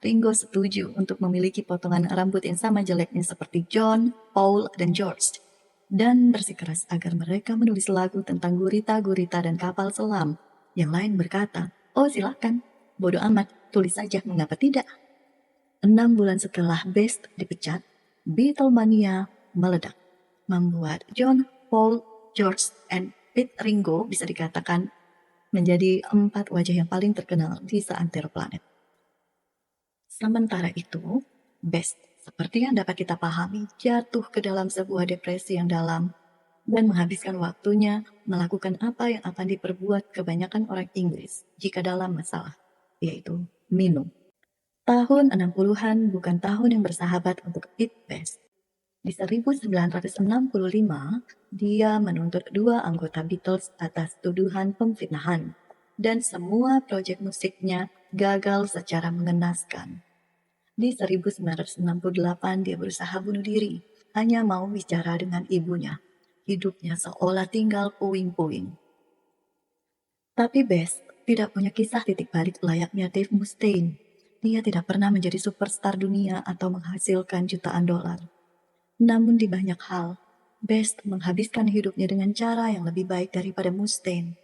Ringo setuju untuk memiliki potongan rambut yang sama jeleknya seperti John, Paul, dan George. dan bersikeras agar mereka menulis lagu tentang gurita-gurita dan kapal selam. Yang lain berkata, "Oh silakan, bodoh amat, tulis saja, mengapa tidak?" 6 bulan setelah Best dipecat, Beatlemania meledak, membuat John, Paul, George, and Pete Ringo bisa dikatakan menjadi 4 wajah yang paling terkenal di seantero planet. Sementara itu, Best, seperti yang dapat kita pahami, jatuh ke dalam sebuah depresi yang dalam dan menghabiskan waktunya melakukan apa yang akan diperbuat kebanyakan orang Inggris jika dalam masalah, yaitu minum. Tahun 60-an bukan tahun yang bersahabat untuk Pete Best. Di 1965, dia menuntut 2 anggota Beatles atas tuduhan pemfitnahan, dan semua proyek musiknya gagal secara mengenaskan. Di 1968, dia berusaha bunuh diri, hanya mau bicara dengan ibunya. Hidupnya seolah tinggal puing-puing. Tapi Best tidak punya kisah titik balik layaknya Dave Mustaine. Dia tidak pernah menjadi superstar dunia atau menghasilkan jutaan dolar. Namun di banyak hal, Best menghabiskan hidupnya dengan cara yang lebih baik daripada Mustaine.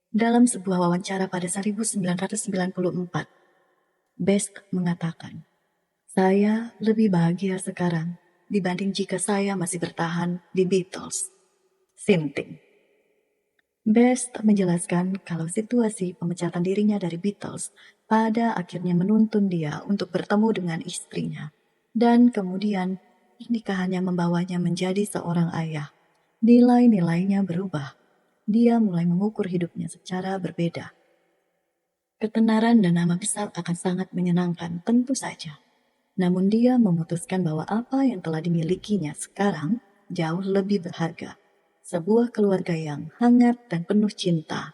Dalam sebuah wawancara pada 1994, Best mengatakan, "Saya lebih bahagia sekarang dibanding jika saya masih bertahan di Beatles." Sinting. Best menjelaskan kalau situasi pemecatan dirinya dari Beatles pada akhirnya menuntun dia untuk bertemu dengan istrinya. Dan kemudian pernikahannya membawanya menjadi seorang ayah. Nilai-nilainya berubah. Dia mulai mengukur hidupnya secara berbeda. Ketenaran dan nama besar akan sangat menyenangkan, tentu saja. Namun dia memutuskan bahwa apa yang telah dimilikinya sekarang jauh lebih berharga. Sebuah keluarga yang hangat dan penuh cinta,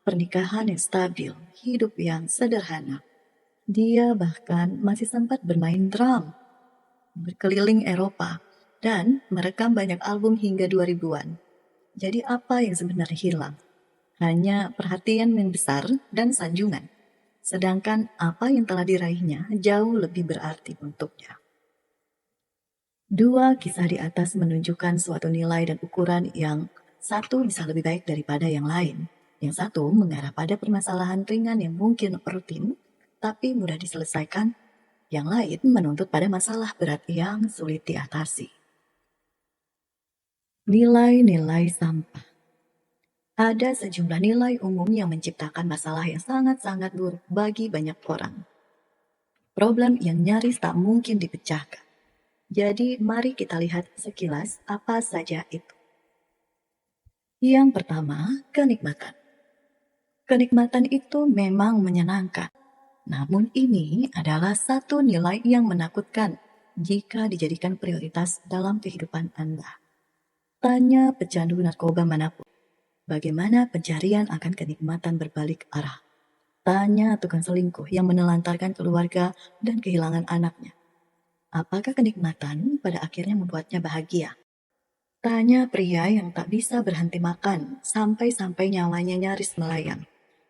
pernikahan yang stabil, hidup yang sederhana. Dia bahkan masih sempat bermain drum, berkeliling Eropa, dan merekam banyak album hingga 2000-an. Jadi apa yang sebenarnya hilang? Hanya perhatian yang besar dan sanjungan. Sedangkan apa yang telah diraihnya jauh lebih berarti untuknya. 2 kisah di atas menunjukkan suatu nilai dan ukuran yang satu bisa lebih baik daripada yang lain. Yang satu mengarah pada permasalahan ringan yang mungkin rutin, tapi mudah diselesaikan. Yang lain menuntut pada masalah berat yang sulit diatasi. Nilai-nilai sampah. Ada sejumlah nilai umum yang menciptakan masalah yang sangat-sangat buruk bagi banyak orang. Problem yang nyaris tak mungkin dipecahkan. Jadi mari kita lihat sekilas apa saja itu. Yang pertama, kenikmatan. Kenikmatan itu memang menyenangkan. Namun ini adalah satu nilai yang menakutkan jika dijadikan prioritas dalam kehidupan Anda. Tanya pecandu narkoba manapun, bagaimana pencarian akan kenikmatan berbalik arah. Tanya tukang selingkuh yang menelantarkan keluarga dan kehilangan anaknya. Apakah kenikmatan pada akhirnya membuatnya bahagia? Tanya pria yang tak bisa berhenti makan sampai-sampai nyawanya nyaris melayang.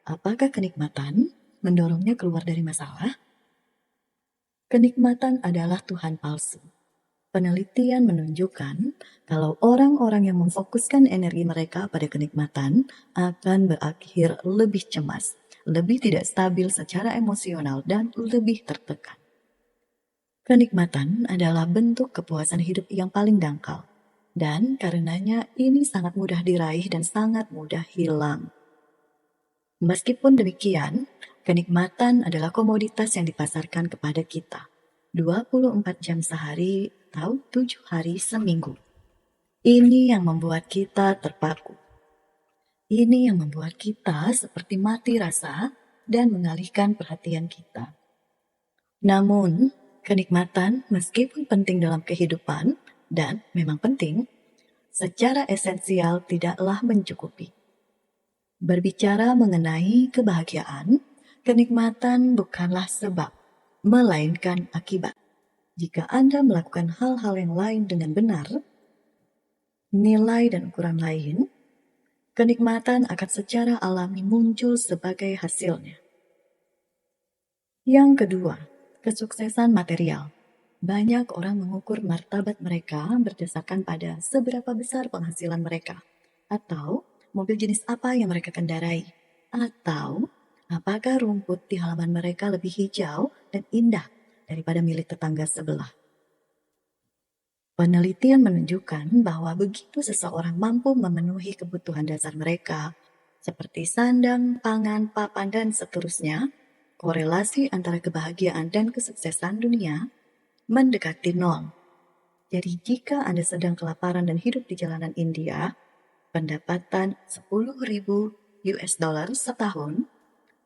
Apakah kenikmatan mendorongnya keluar dari masalah? Kenikmatan adalah Tuhan palsu. Penelitian menunjukkan kalau orang-orang yang memfokuskan energi mereka pada kenikmatan akan berakhir lebih cemas, lebih tidak stabil secara emosional, dan lebih tertekan. Kenikmatan adalah bentuk kepuasan hidup yang paling dangkal, dan karenanya ini sangat mudah diraih dan sangat mudah hilang. Meskipun demikian, kenikmatan adalah komoditas yang dipasarkan kepada kita 24 jam sehari atau 7 hari seminggu. Ini yang membuat kita terpaku. Ini yang membuat kita seperti mati rasa dan mengalihkan perhatian kita. Namun, kenikmatan meskipun penting dalam kehidupan, dan memang penting, secara esensial tidaklah mencukupi. Berbicara mengenai kebahagiaan, kenikmatan bukanlah sebab, melainkan akibat. Jika Anda melakukan hal-hal yang lain dengan benar, nilai dan ukuran lain, kenikmatan akan secara alami muncul sebagai hasilnya. Yang kedua, kesuksesan material. Banyak orang mengukur martabat mereka berdasarkan pada seberapa besar penghasilan mereka, atau mobil jenis apa yang mereka kendarai, atau apakah rumput di halaman mereka lebih hijau dan indah daripada milik tetangga sebelah. Penelitian menunjukkan bahwa begitu seseorang mampu memenuhi kebutuhan dasar mereka, seperti sandang, pangan, papan, dan seterusnya, korelasi antara kebahagiaan dan kesuksesan dunia mendekati nol. Jadi jika Anda sedang kelaparan dan hidup di jalanan India, pendapatan 10.000 US dollar setahun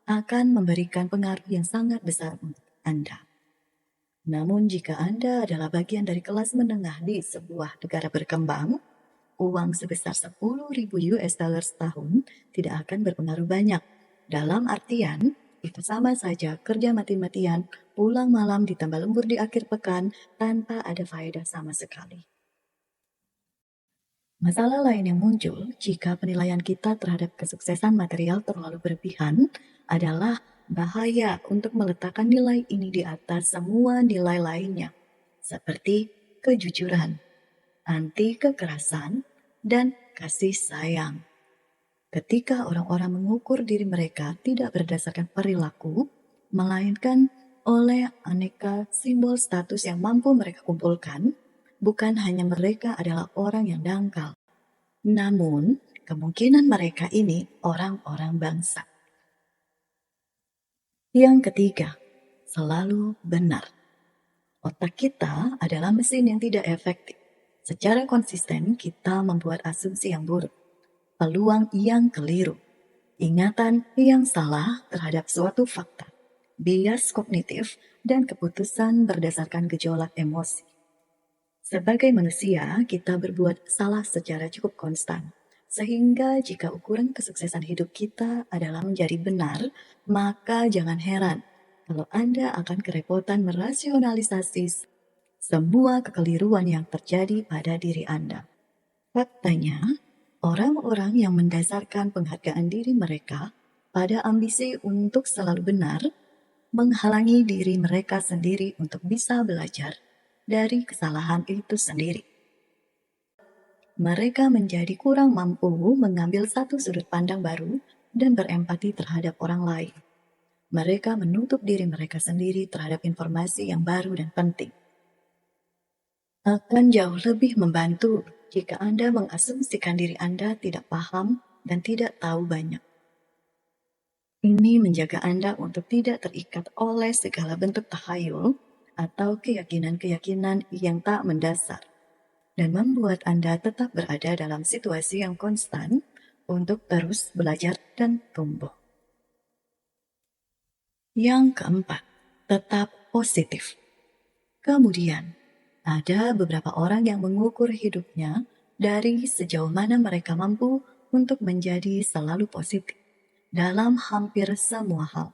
akan memberikan pengaruh yang sangat besar untuk Anda. Namun jika Anda adalah bagian dari kelas menengah di sebuah negara berkembang, uang sebesar 10.000 US dollar setahun tidak akan berpengaruh banyak. Dalam artian, itu sama saja kerja mati-matian, pulang malam ditambah lembur di akhir pekan tanpa ada faedah sama sekali. Masalah lain yang muncul jika penilaian kita terhadap kesuksesan material terlalu berlebihan adalah bahaya untuk meletakkan nilai ini di atas semua nilai lainnya, seperti kejujuran, anti kekerasan, dan kasih sayang. Ketika orang-orang mengukur diri mereka tidak berdasarkan perilaku, melainkan oleh aneka simbol status yang mampu mereka kumpulkan, bukan hanya mereka adalah orang yang dangkal, namun kemungkinan mereka ini orang-orang bangsa. Yang ketiga, selalu benar. Otak kita adalah mesin yang tidak efektif. Secara konsisten kita membuat asumsi yang buruk, peluang yang keliru, ingatan yang salah terhadap suatu fakta, bias kognitif, dan keputusan berdasarkan gejolak emosi. Sebagai manusia, kita berbuat salah secara cukup konstan, sehingga jika ukuran kesuksesan hidup kita adalah menjadi benar, maka jangan heran kalau Anda akan kerepotan merasionalisasi semua kekeliruan yang terjadi pada diri Anda. Faktanya, orang-orang yang mendasarkan penghargaan diri mereka pada ambisi untuk selalu benar, menghalangi diri mereka sendiri untuk bisa belajar dari kesalahan itu sendiri. Mereka menjadi kurang mampu mengambil satu sudut pandang baru dan berempati terhadap orang lain. Mereka menutup diri mereka sendiri terhadap informasi yang baru dan penting. Akan jauh lebih membantu jika Anda mengasumsikan diri Anda tidak paham dan tidak tahu banyak. Ini menjaga Anda untuk tidak terikat oleh segala bentuk tahayul atau keyakinan-keyakinan yang tak mendasar, dan membuat Anda tetap berada dalam situasi yang konstan untuk terus belajar dan tumbuh. Yang keempat, tetap positif. Kemudian, ada beberapa orang yang mengukur hidupnya dari sejauh mana mereka mampu untuk menjadi selalu positif dalam hampir semua hal.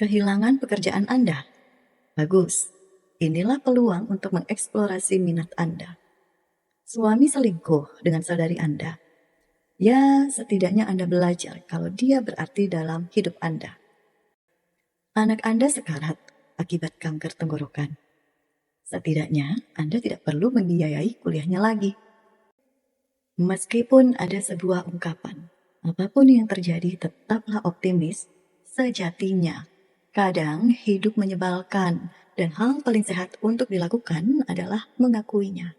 Kehilangan pekerjaan Anda? Bagus, inilah peluang untuk mengeksplorasi minat Anda. Suami selingkuh dengan saudari Anda? Ya, setidaknya Anda belajar kalau dia berarti dalam hidup Anda. Anak Anda sekarat akibat kanker tenggorokan. Setidaknya Anda tidak perlu membiayai kuliahnya lagi. Meskipun ada sebuah ungkapan, apapun yang terjadi tetaplah optimis, sejatinya kadang hidup menyebalkan dan hal paling sehat untuk dilakukan adalah mengakuinya.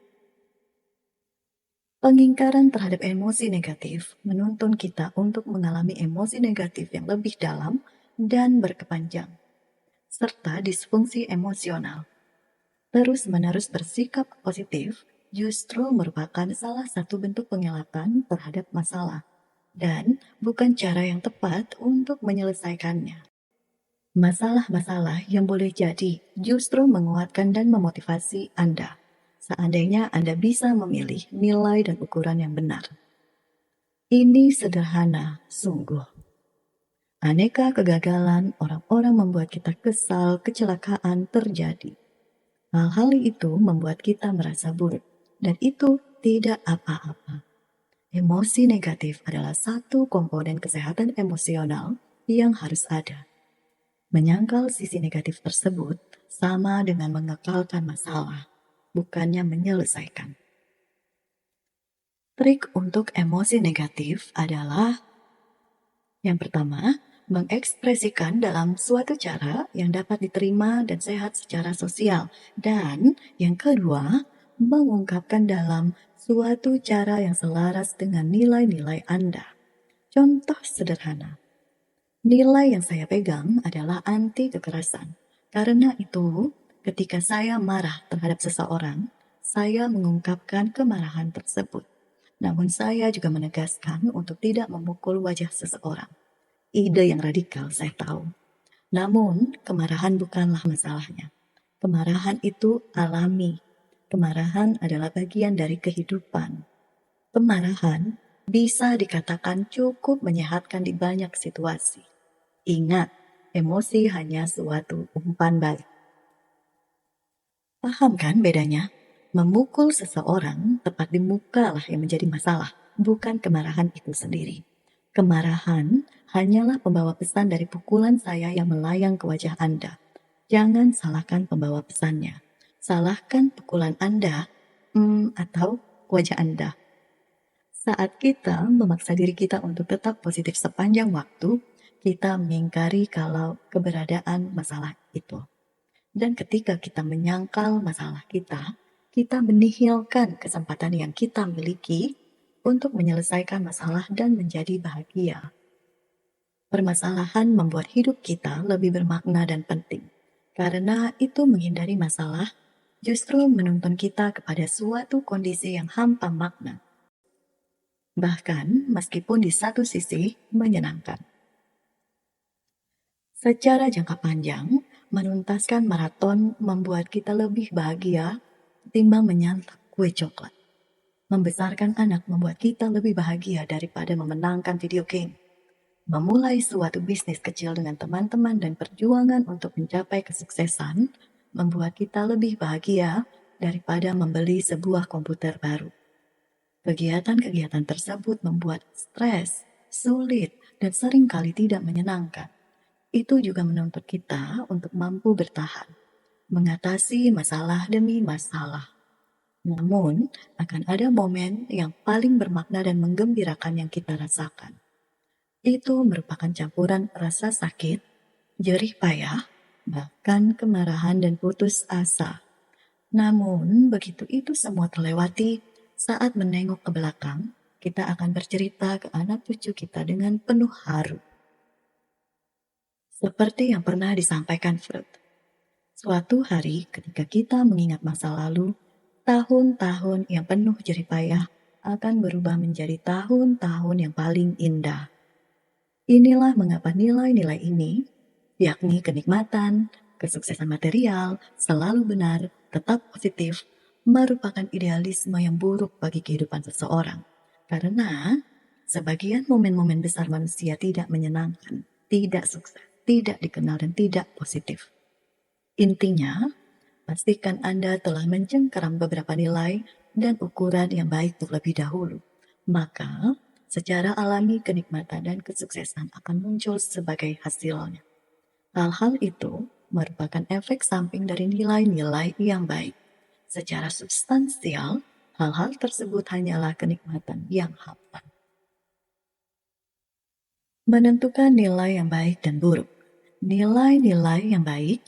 Pengingkaran terhadap emosi negatif menuntun kita untuk mengalami emosi negatif yang lebih dalam dan berkepanjang, serta disfungsi emosional. Terus-menerus bersikap positif justru merupakan salah satu bentuk pengelakkan terhadap masalah, dan bukan cara yang tepat untuk menyelesaikannya. Masalah-masalah yang boleh jadi justru menguatkan dan memotivasi Anda, seandainya Anda bisa memilih nilai dan ukuran yang benar. Ini sederhana, sungguh. Aneka kegagalan orang-orang membuat kita kesal, kecelakaan terjadi. Hal-hal itu membuat kita merasa buruk, dan itu tidak apa-apa. Emosi negatif adalah satu komponen kesehatan emosional yang harus ada. Menyangkal sisi negatif tersebut sama dengan mengekalkan masalah, bukannya menyelesaikan. Trik untuk emosi negatif adalah yang pertama, mengekspresikan dalam suatu cara yang dapat diterima dan sehat secara sosial. Dan yang kedua, mengungkapkan dalam suatu cara yang selaras dengan nilai-nilai Anda. Contoh sederhana, nilai yang saya pegang adalah anti kekerasan. Karena itu, ketika saya marah terhadap seseorang, saya mengungkapkan kemarahan tersebut. Namun saya juga menegaskan untuk tidak memukul wajah seseorang. Ide yang radikal, saya tahu. Namun, kemarahan bukanlah masalahnya. Kemarahan itu alami. Kemarahan adalah bagian dari kehidupan. Kemarahan bisa dikatakan cukup menyehatkan di banyak situasi. Ingat, emosi hanya suatu umpan balik. Paham kan bedanya? Memukul seseorang tepat di muka lah yang menjadi masalah, bukan kemarahan itu sendiri. Kemarahan hanyalah pembawa pesan dari pukulan saya yang melayang ke wajah Anda. Jangan salahkan pembawa pesannya. Salahkan pukulan Anda atau wajah Anda. Saat kita memaksa diri kita untuk tetap positif sepanjang waktu, kita mengingkari kalau keberadaan masalah itu. Dan ketika kita menyangkal masalah kita menihilkan kesempatan yang kita miliki untuk menyelesaikan masalah dan menjadi bahagia. Permasalahan membuat hidup kita lebih bermakna dan penting. Karena itu menghindari masalah justru menuntun kita kepada suatu kondisi yang hampa makna. Bahkan meskipun di satu sisi menyenangkan. Secara jangka panjang, menuntaskan maraton membuat kita lebih bahagia ketimbang menyantap kue coklat. Membesarkan anak membuat kita lebih bahagia daripada memenangkan video game. Memulai suatu bisnis kecil dengan teman-teman dan perjuangan untuk mencapai kesuksesan membuat kita lebih bahagia daripada membeli sebuah komputer baru. Kegiatan-kegiatan tersebut membuat stres, sulit, dan seringkali tidak menyenangkan. Itu juga menuntut kita untuk mampu bertahan, mengatasi masalah demi masalah. Namun, akan ada momen yang paling bermakna dan menggembirakan yang kita rasakan. Itu merupakan campuran rasa sakit, jerih payah, bahkan kemarahan dan putus asa. Namun, begitu itu semua terlewati, saat menengok ke belakang, kita akan bercerita ke anak cucu kita dengan penuh haru. Seperti yang pernah disampaikan Freud, suatu hari ketika kita mengingat masa lalu, tahun-tahun yang penuh jerih payah akan berubah menjadi tahun-tahun yang paling indah. Inilah mengapa nilai-nilai ini, yakni kenikmatan, kesuksesan material, selalu benar, tetap positif, merupakan idealisme yang buruk bagi kehidupan seseorang. Karena sebagian momen-momen besar manusia tidak menyenangkan, tidak sukses, tidak dikenal dan tidak positif. Intinya, pastikan Anda telah mencengkeram beberapa nilai dan ukuran yang baik terlebih dahulu. Maka, secara alami kenikmatan dan kesuksesan akan muncul sebagai hasilnya. Hal-hal itu merupakan efek samping dari nilai-nilai yang baik. Secara substansial, hal-hal tersebut hanyalah kenikmatan yang hampa. Menentukan nilai yang baik dan buruk. Nilai-nilai yang baik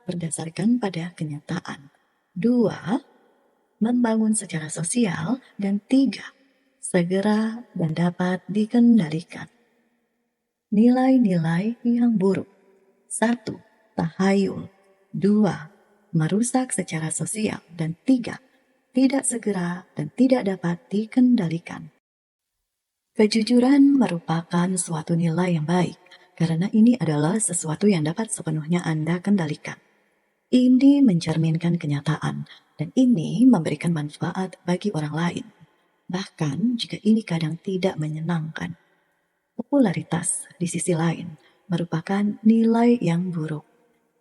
berdasarkan pada kenyataan. 2. Membangun secara sosial. Dan 3. Segera dan dapat dikendalikan. Nilai-nilai yang buruk. 1. Tahayul. 2. Merusak secara sosial. Dan 3. Tidak segera dan tidak dapat dikendalikan. Kejujuran merupakan suatu nilai yang baik, karena ini adalah sesuatu yang dapat sepenuhnya Anda kendalikan. Ini mencerminkan kenyataan, dan ini memberikan manfaat bagi orang lain. Bahkan jika ini kadang tidak menyenangkan. Popularitas, di sisi lain, merupakan nilai yang buruk.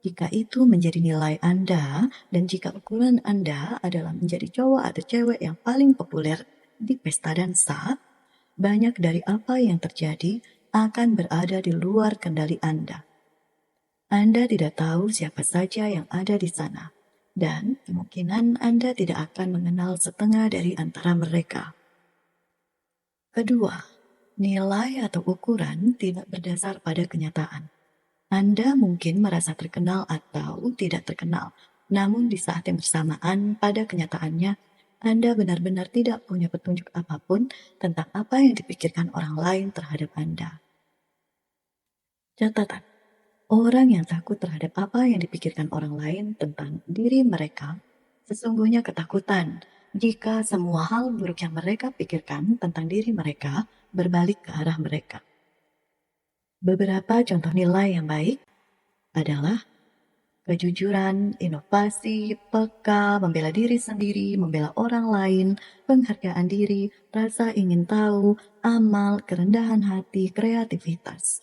Jika itu menjadi nilai Anda, dan jika ukuran Anda adalah menjadi cowok atau cewek yang paling populer di pesta dansa, banyak dari apa yang terjadi akan berada di luar kendali Anda. Anda tidak tahu siapa saja yang ada di sana, dan kemungkinan Anda tidak akan mengenal setengah dari antara mereka. Kedua, nilai atau ukuran tidak berdasar pada kenyataan. Anda mungkin merasa terkenal atau tidak terkenal, namun di saat yang bersamaan pada kenyataannya, Anda benar-benar tidak punya petunjuk apapun tentang apa yang dipikirkan orang lain terhadap Anda. Catatan, orang yang takut terhadap apa yang dipikirkan orang lain tentang diri mereka sesungguhnya ketakutan jika semua hal buruk yang mereka pikirkan tentang diri mereka berbalik ke arah mereka. Beberapa contoh nilai yang baik adalah kejujuran, inovasi, peka, membela diri sendiri, membela orang lain, penghargaan diri, rasa ingin tahu, amal, kerendahan hati, kreativitas.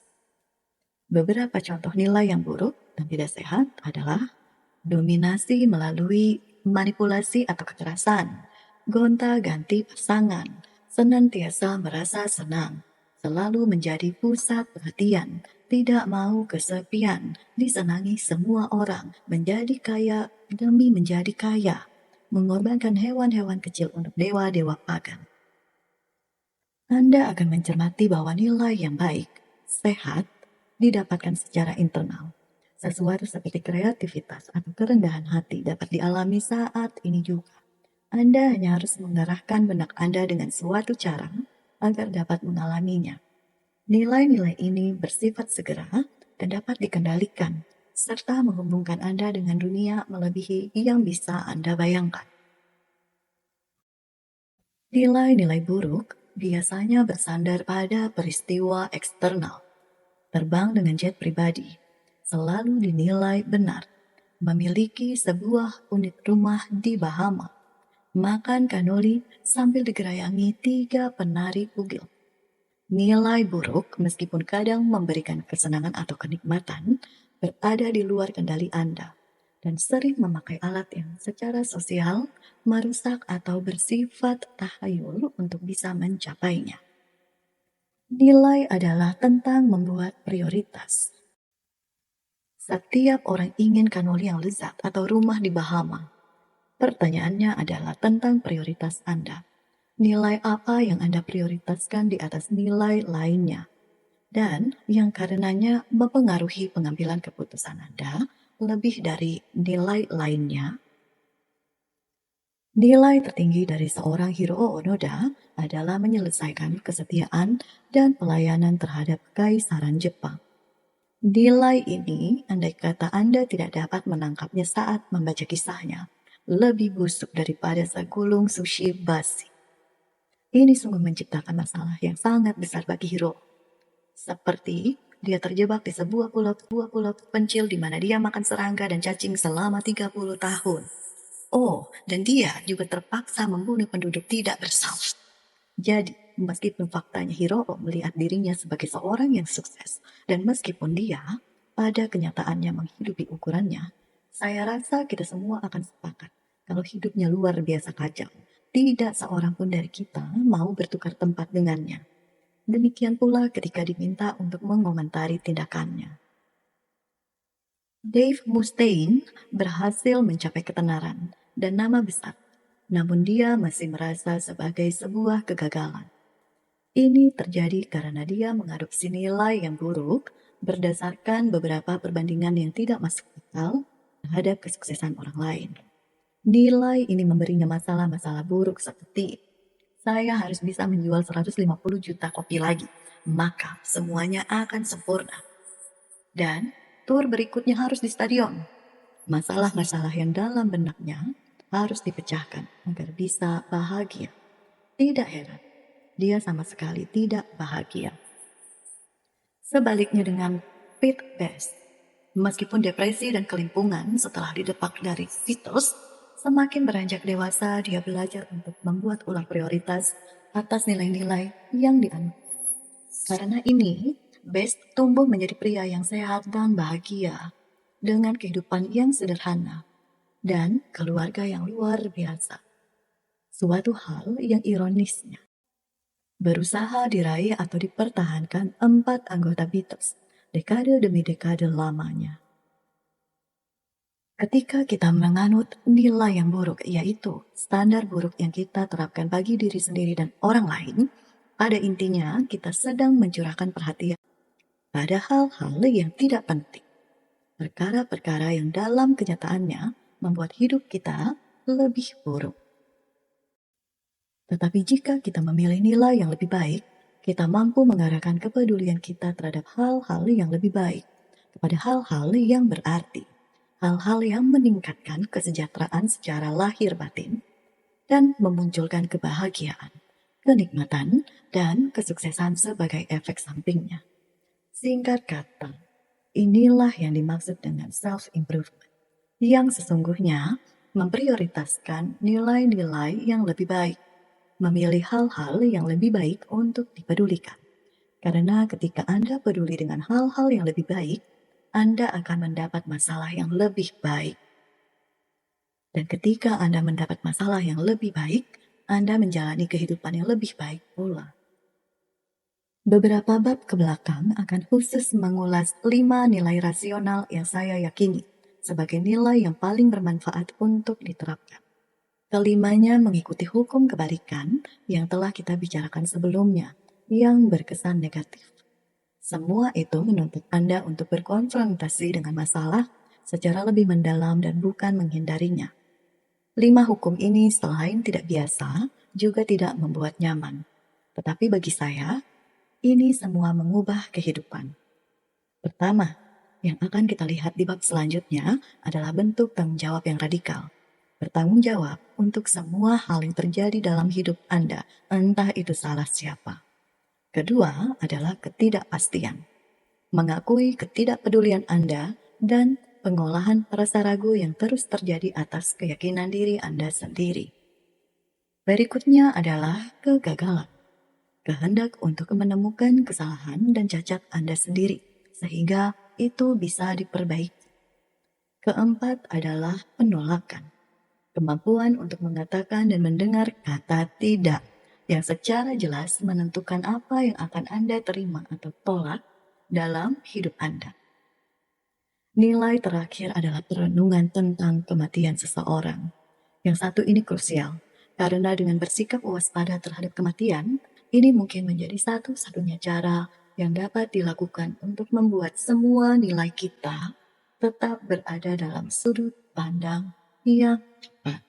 Beberapa contoh nilai yang buruk dan tidak sehat adalah dominasi melalui manipulasi atau kekerasan, gonta-ganti pasangan, senantiasa merasa senang, selalu menjadi pusat perhatian, tidak mau kesepian, disenangi semua orang, menjadi kaya demi menjadi kaya, mengorbankan hewan-hewan kecil untuk dewa-dewa pagan. Anda akan mencermati bahwa nilai yang baik, sehat, didapatkan secara internal. Sesuatu seperti kreativitas atau kerendahan hati dapat dialami saat ini juga. Anda hanya harus mengarahkan benak Anda dengan suatu cara agar dapat mengalaminya. Nilai-nilai ini bersifat segera dan dapat dikendalikan, serta menghubungkan Anda dengan dunia melebihi yang bisa Anda bayangkan. Nilai-nilai buruk biasanya bersandar pada peristiwa eksternal. Terbang dengan jet pribadi selalu dinilai benar, memiliki sebuah unit rumah di Bahama, makan kanoli sambil digerayangi 3 penari bugil. Nilai buruk meskipun kadang memberikan kesenangan atau kenikmatan berada di luar kendali Anda dan sering memakai alat yang secara sosial merusak atau bersifat tahayul untuk bisa mencapainya. Nilai adalah tentang membuat prioritas. Setiap orang ingin kanoli yang lezat atau rumah di Bahama. Pertanyaannya adalah tentang prioritas Anda. Nilai apa yang Anda prioritaskan di atas nilai lainnya? Dan yang karenanya mempengaruhi pengambilan keputusan Anda lebih dari nilai lainnya. Nilai tertinggi dari seorang Hiroo Onoda adalah menyelesaikan kesetiaan dan pelayanan terhadap Kaisaran Jepang. Nilai ini, andai kata Anda tidak dapat menangkapnya saat membaca kisahnya, lebih busuk daripada segulung sushi basi. Ini sungguh menciptakan masalah yang sangat besar bagi Hiro. Seperti dia terjebak di sebuah pulau pencil di mana dia makan serangga dan cacing selama 30 tahun. Oh, dan dia juga terpaksa membunuh penduduk tidak bersalah. Jadi, meskipun faktanya Hiro melihat dirinya sebagai seorang yang sukses, dan meskipun dia pada kenyataannya menghidupi ukurannya, saya rasa kita semua akan sepakat kalau hidupnya luar biasa kacau. Tidak seorang pun dari kita mau bertukar tempat dengannya. Demikian pula ketika diminta untuk mengomentari tindakannya. Dave Mustaine berhasil mencapai ketenaran dan nama besar, namun dia masih merasa sebagai sebuah kegagalan. Ini terjadi karena dia mengadopsi nilai yang buruk berdasarkan beberapa perbandingan yang tidak masuk akal terhadap kesuksesan orang lain. Nilai ini memberinya masalah-masalah buruk seperti saya harus bisa menjual 150 juta kopi lagi, maka semuanya akan sempurna. Dan tur berikutnya harus di stadion. Masalah-masalah yang dalam benaknya harus dipecahkan agar bisa bahagia. Tidak heran, dia sama sekali tidak bahagia. Sebaliknya dengan Pete Best, meskipun depresi dan kelimpungan setelah didepak dari situs, semakin beranjak dewasa dia belajar untuk membuat ulang prioritas atas nilai-nilai yang dianut. Karena ini, Best tumbuh menjadi pria yang sehat dan bahagia dengan kehidupan yang sederhana dan keluarga yang luar biasa. Suatu hal yang ironisnya, berusaha diraih atau dipertahankan 4 anggota Beatles dekade demi dekade lamanya. Ketika kita menganut nilai yang buruk, yaitu standar buruk yang kita terapkan bagi diri sendiri dan orang lain, pada intinya kita sedang mencurahkan perhatian pada hal-hal yang tidak penting. Perkara-perkara yang dalam kenyataannya membuat hidup kita lebih buruk. Tetapi jika kita memilih nilai yang lebih baik, kita mampu mengarahkan kepedulian kita terhadap hal-hal yang lebih baik, kepada hal-hal yang berarti, hal-hal yang meningkatkan kesejahteraan secara lahir batin, dan memunculkan kebahagiaan, kenikmatan, dan kesuksesan sebagai efek sampingnya. Singkat kata, inilah yang dimaksud dengan self-improvement, yang sesungguhnya memprioritaskan nilai-nilai yang lebih baik, memilih hal-hal yang lebih baik untuk dipedulikan. Karena ketika Anda peduli dengan hal-hal yang lebih baik, Anda akan mendapat masalah yang lebih baik. Dan ketika Anda mendapat masalah yang lebih baik, Anda menjalani kehidupan yang lebih baik pula. Beberapa bab ke belakang akan khusus mengulas 5 nilai rasional yang saya yakini sebagai nilai yang paling bermanfaat untuk diterapkan. Kelimanya mengikuti hukum kebalikan yang telah kita bicarakan sebelumnya, yang berkesan negatif. Semua itu menuntut Anda untuk berkonfrontasi dengan masalah secara lebih mendalam dan bukan menghindarinya. 5 hukum ini selain tidak biasa, juga tidak membuat nyaman. Tetapi bagi saya, ini semua mengubah kehidupan. Pertama, yang akan kita lihat di bab selanjutnya adalah bentuk tanggung jawab yang radikal. Bertanggung jawab untuk semua hal yang terjadi dalam hidup Anda, entah itu salah siapa. Kedua adalah ketidakpastian. Mengakui ketidakpedulian Anda dan pengolahan rasa ragu yang terus terjadi atas keyakinan diri Anda sendiri. Berikutnya adalah kegagalan. Kehendak untuk menemukan kesalahan dan cacat Anda sendiri, sehingga itu bisa diperbaiki. Keempat adalah penolakan. Kemampuan untuk mengatakan dan mendengar kata tidak, yang secara jelas menentukan apa yang akan Anda terima atau tolak dalam hidup Anda. Nilai terakhir adalah perenungan tentang kematian seseorang. Yang satu ini krusial, karena dengan bersikap waspada terhadap kematian, ini mungkin menjadi satu-satunya cara yang dapat dilakukan untuk membuat semua nilai kita tetap berada dalam sudut pandang yang tepat.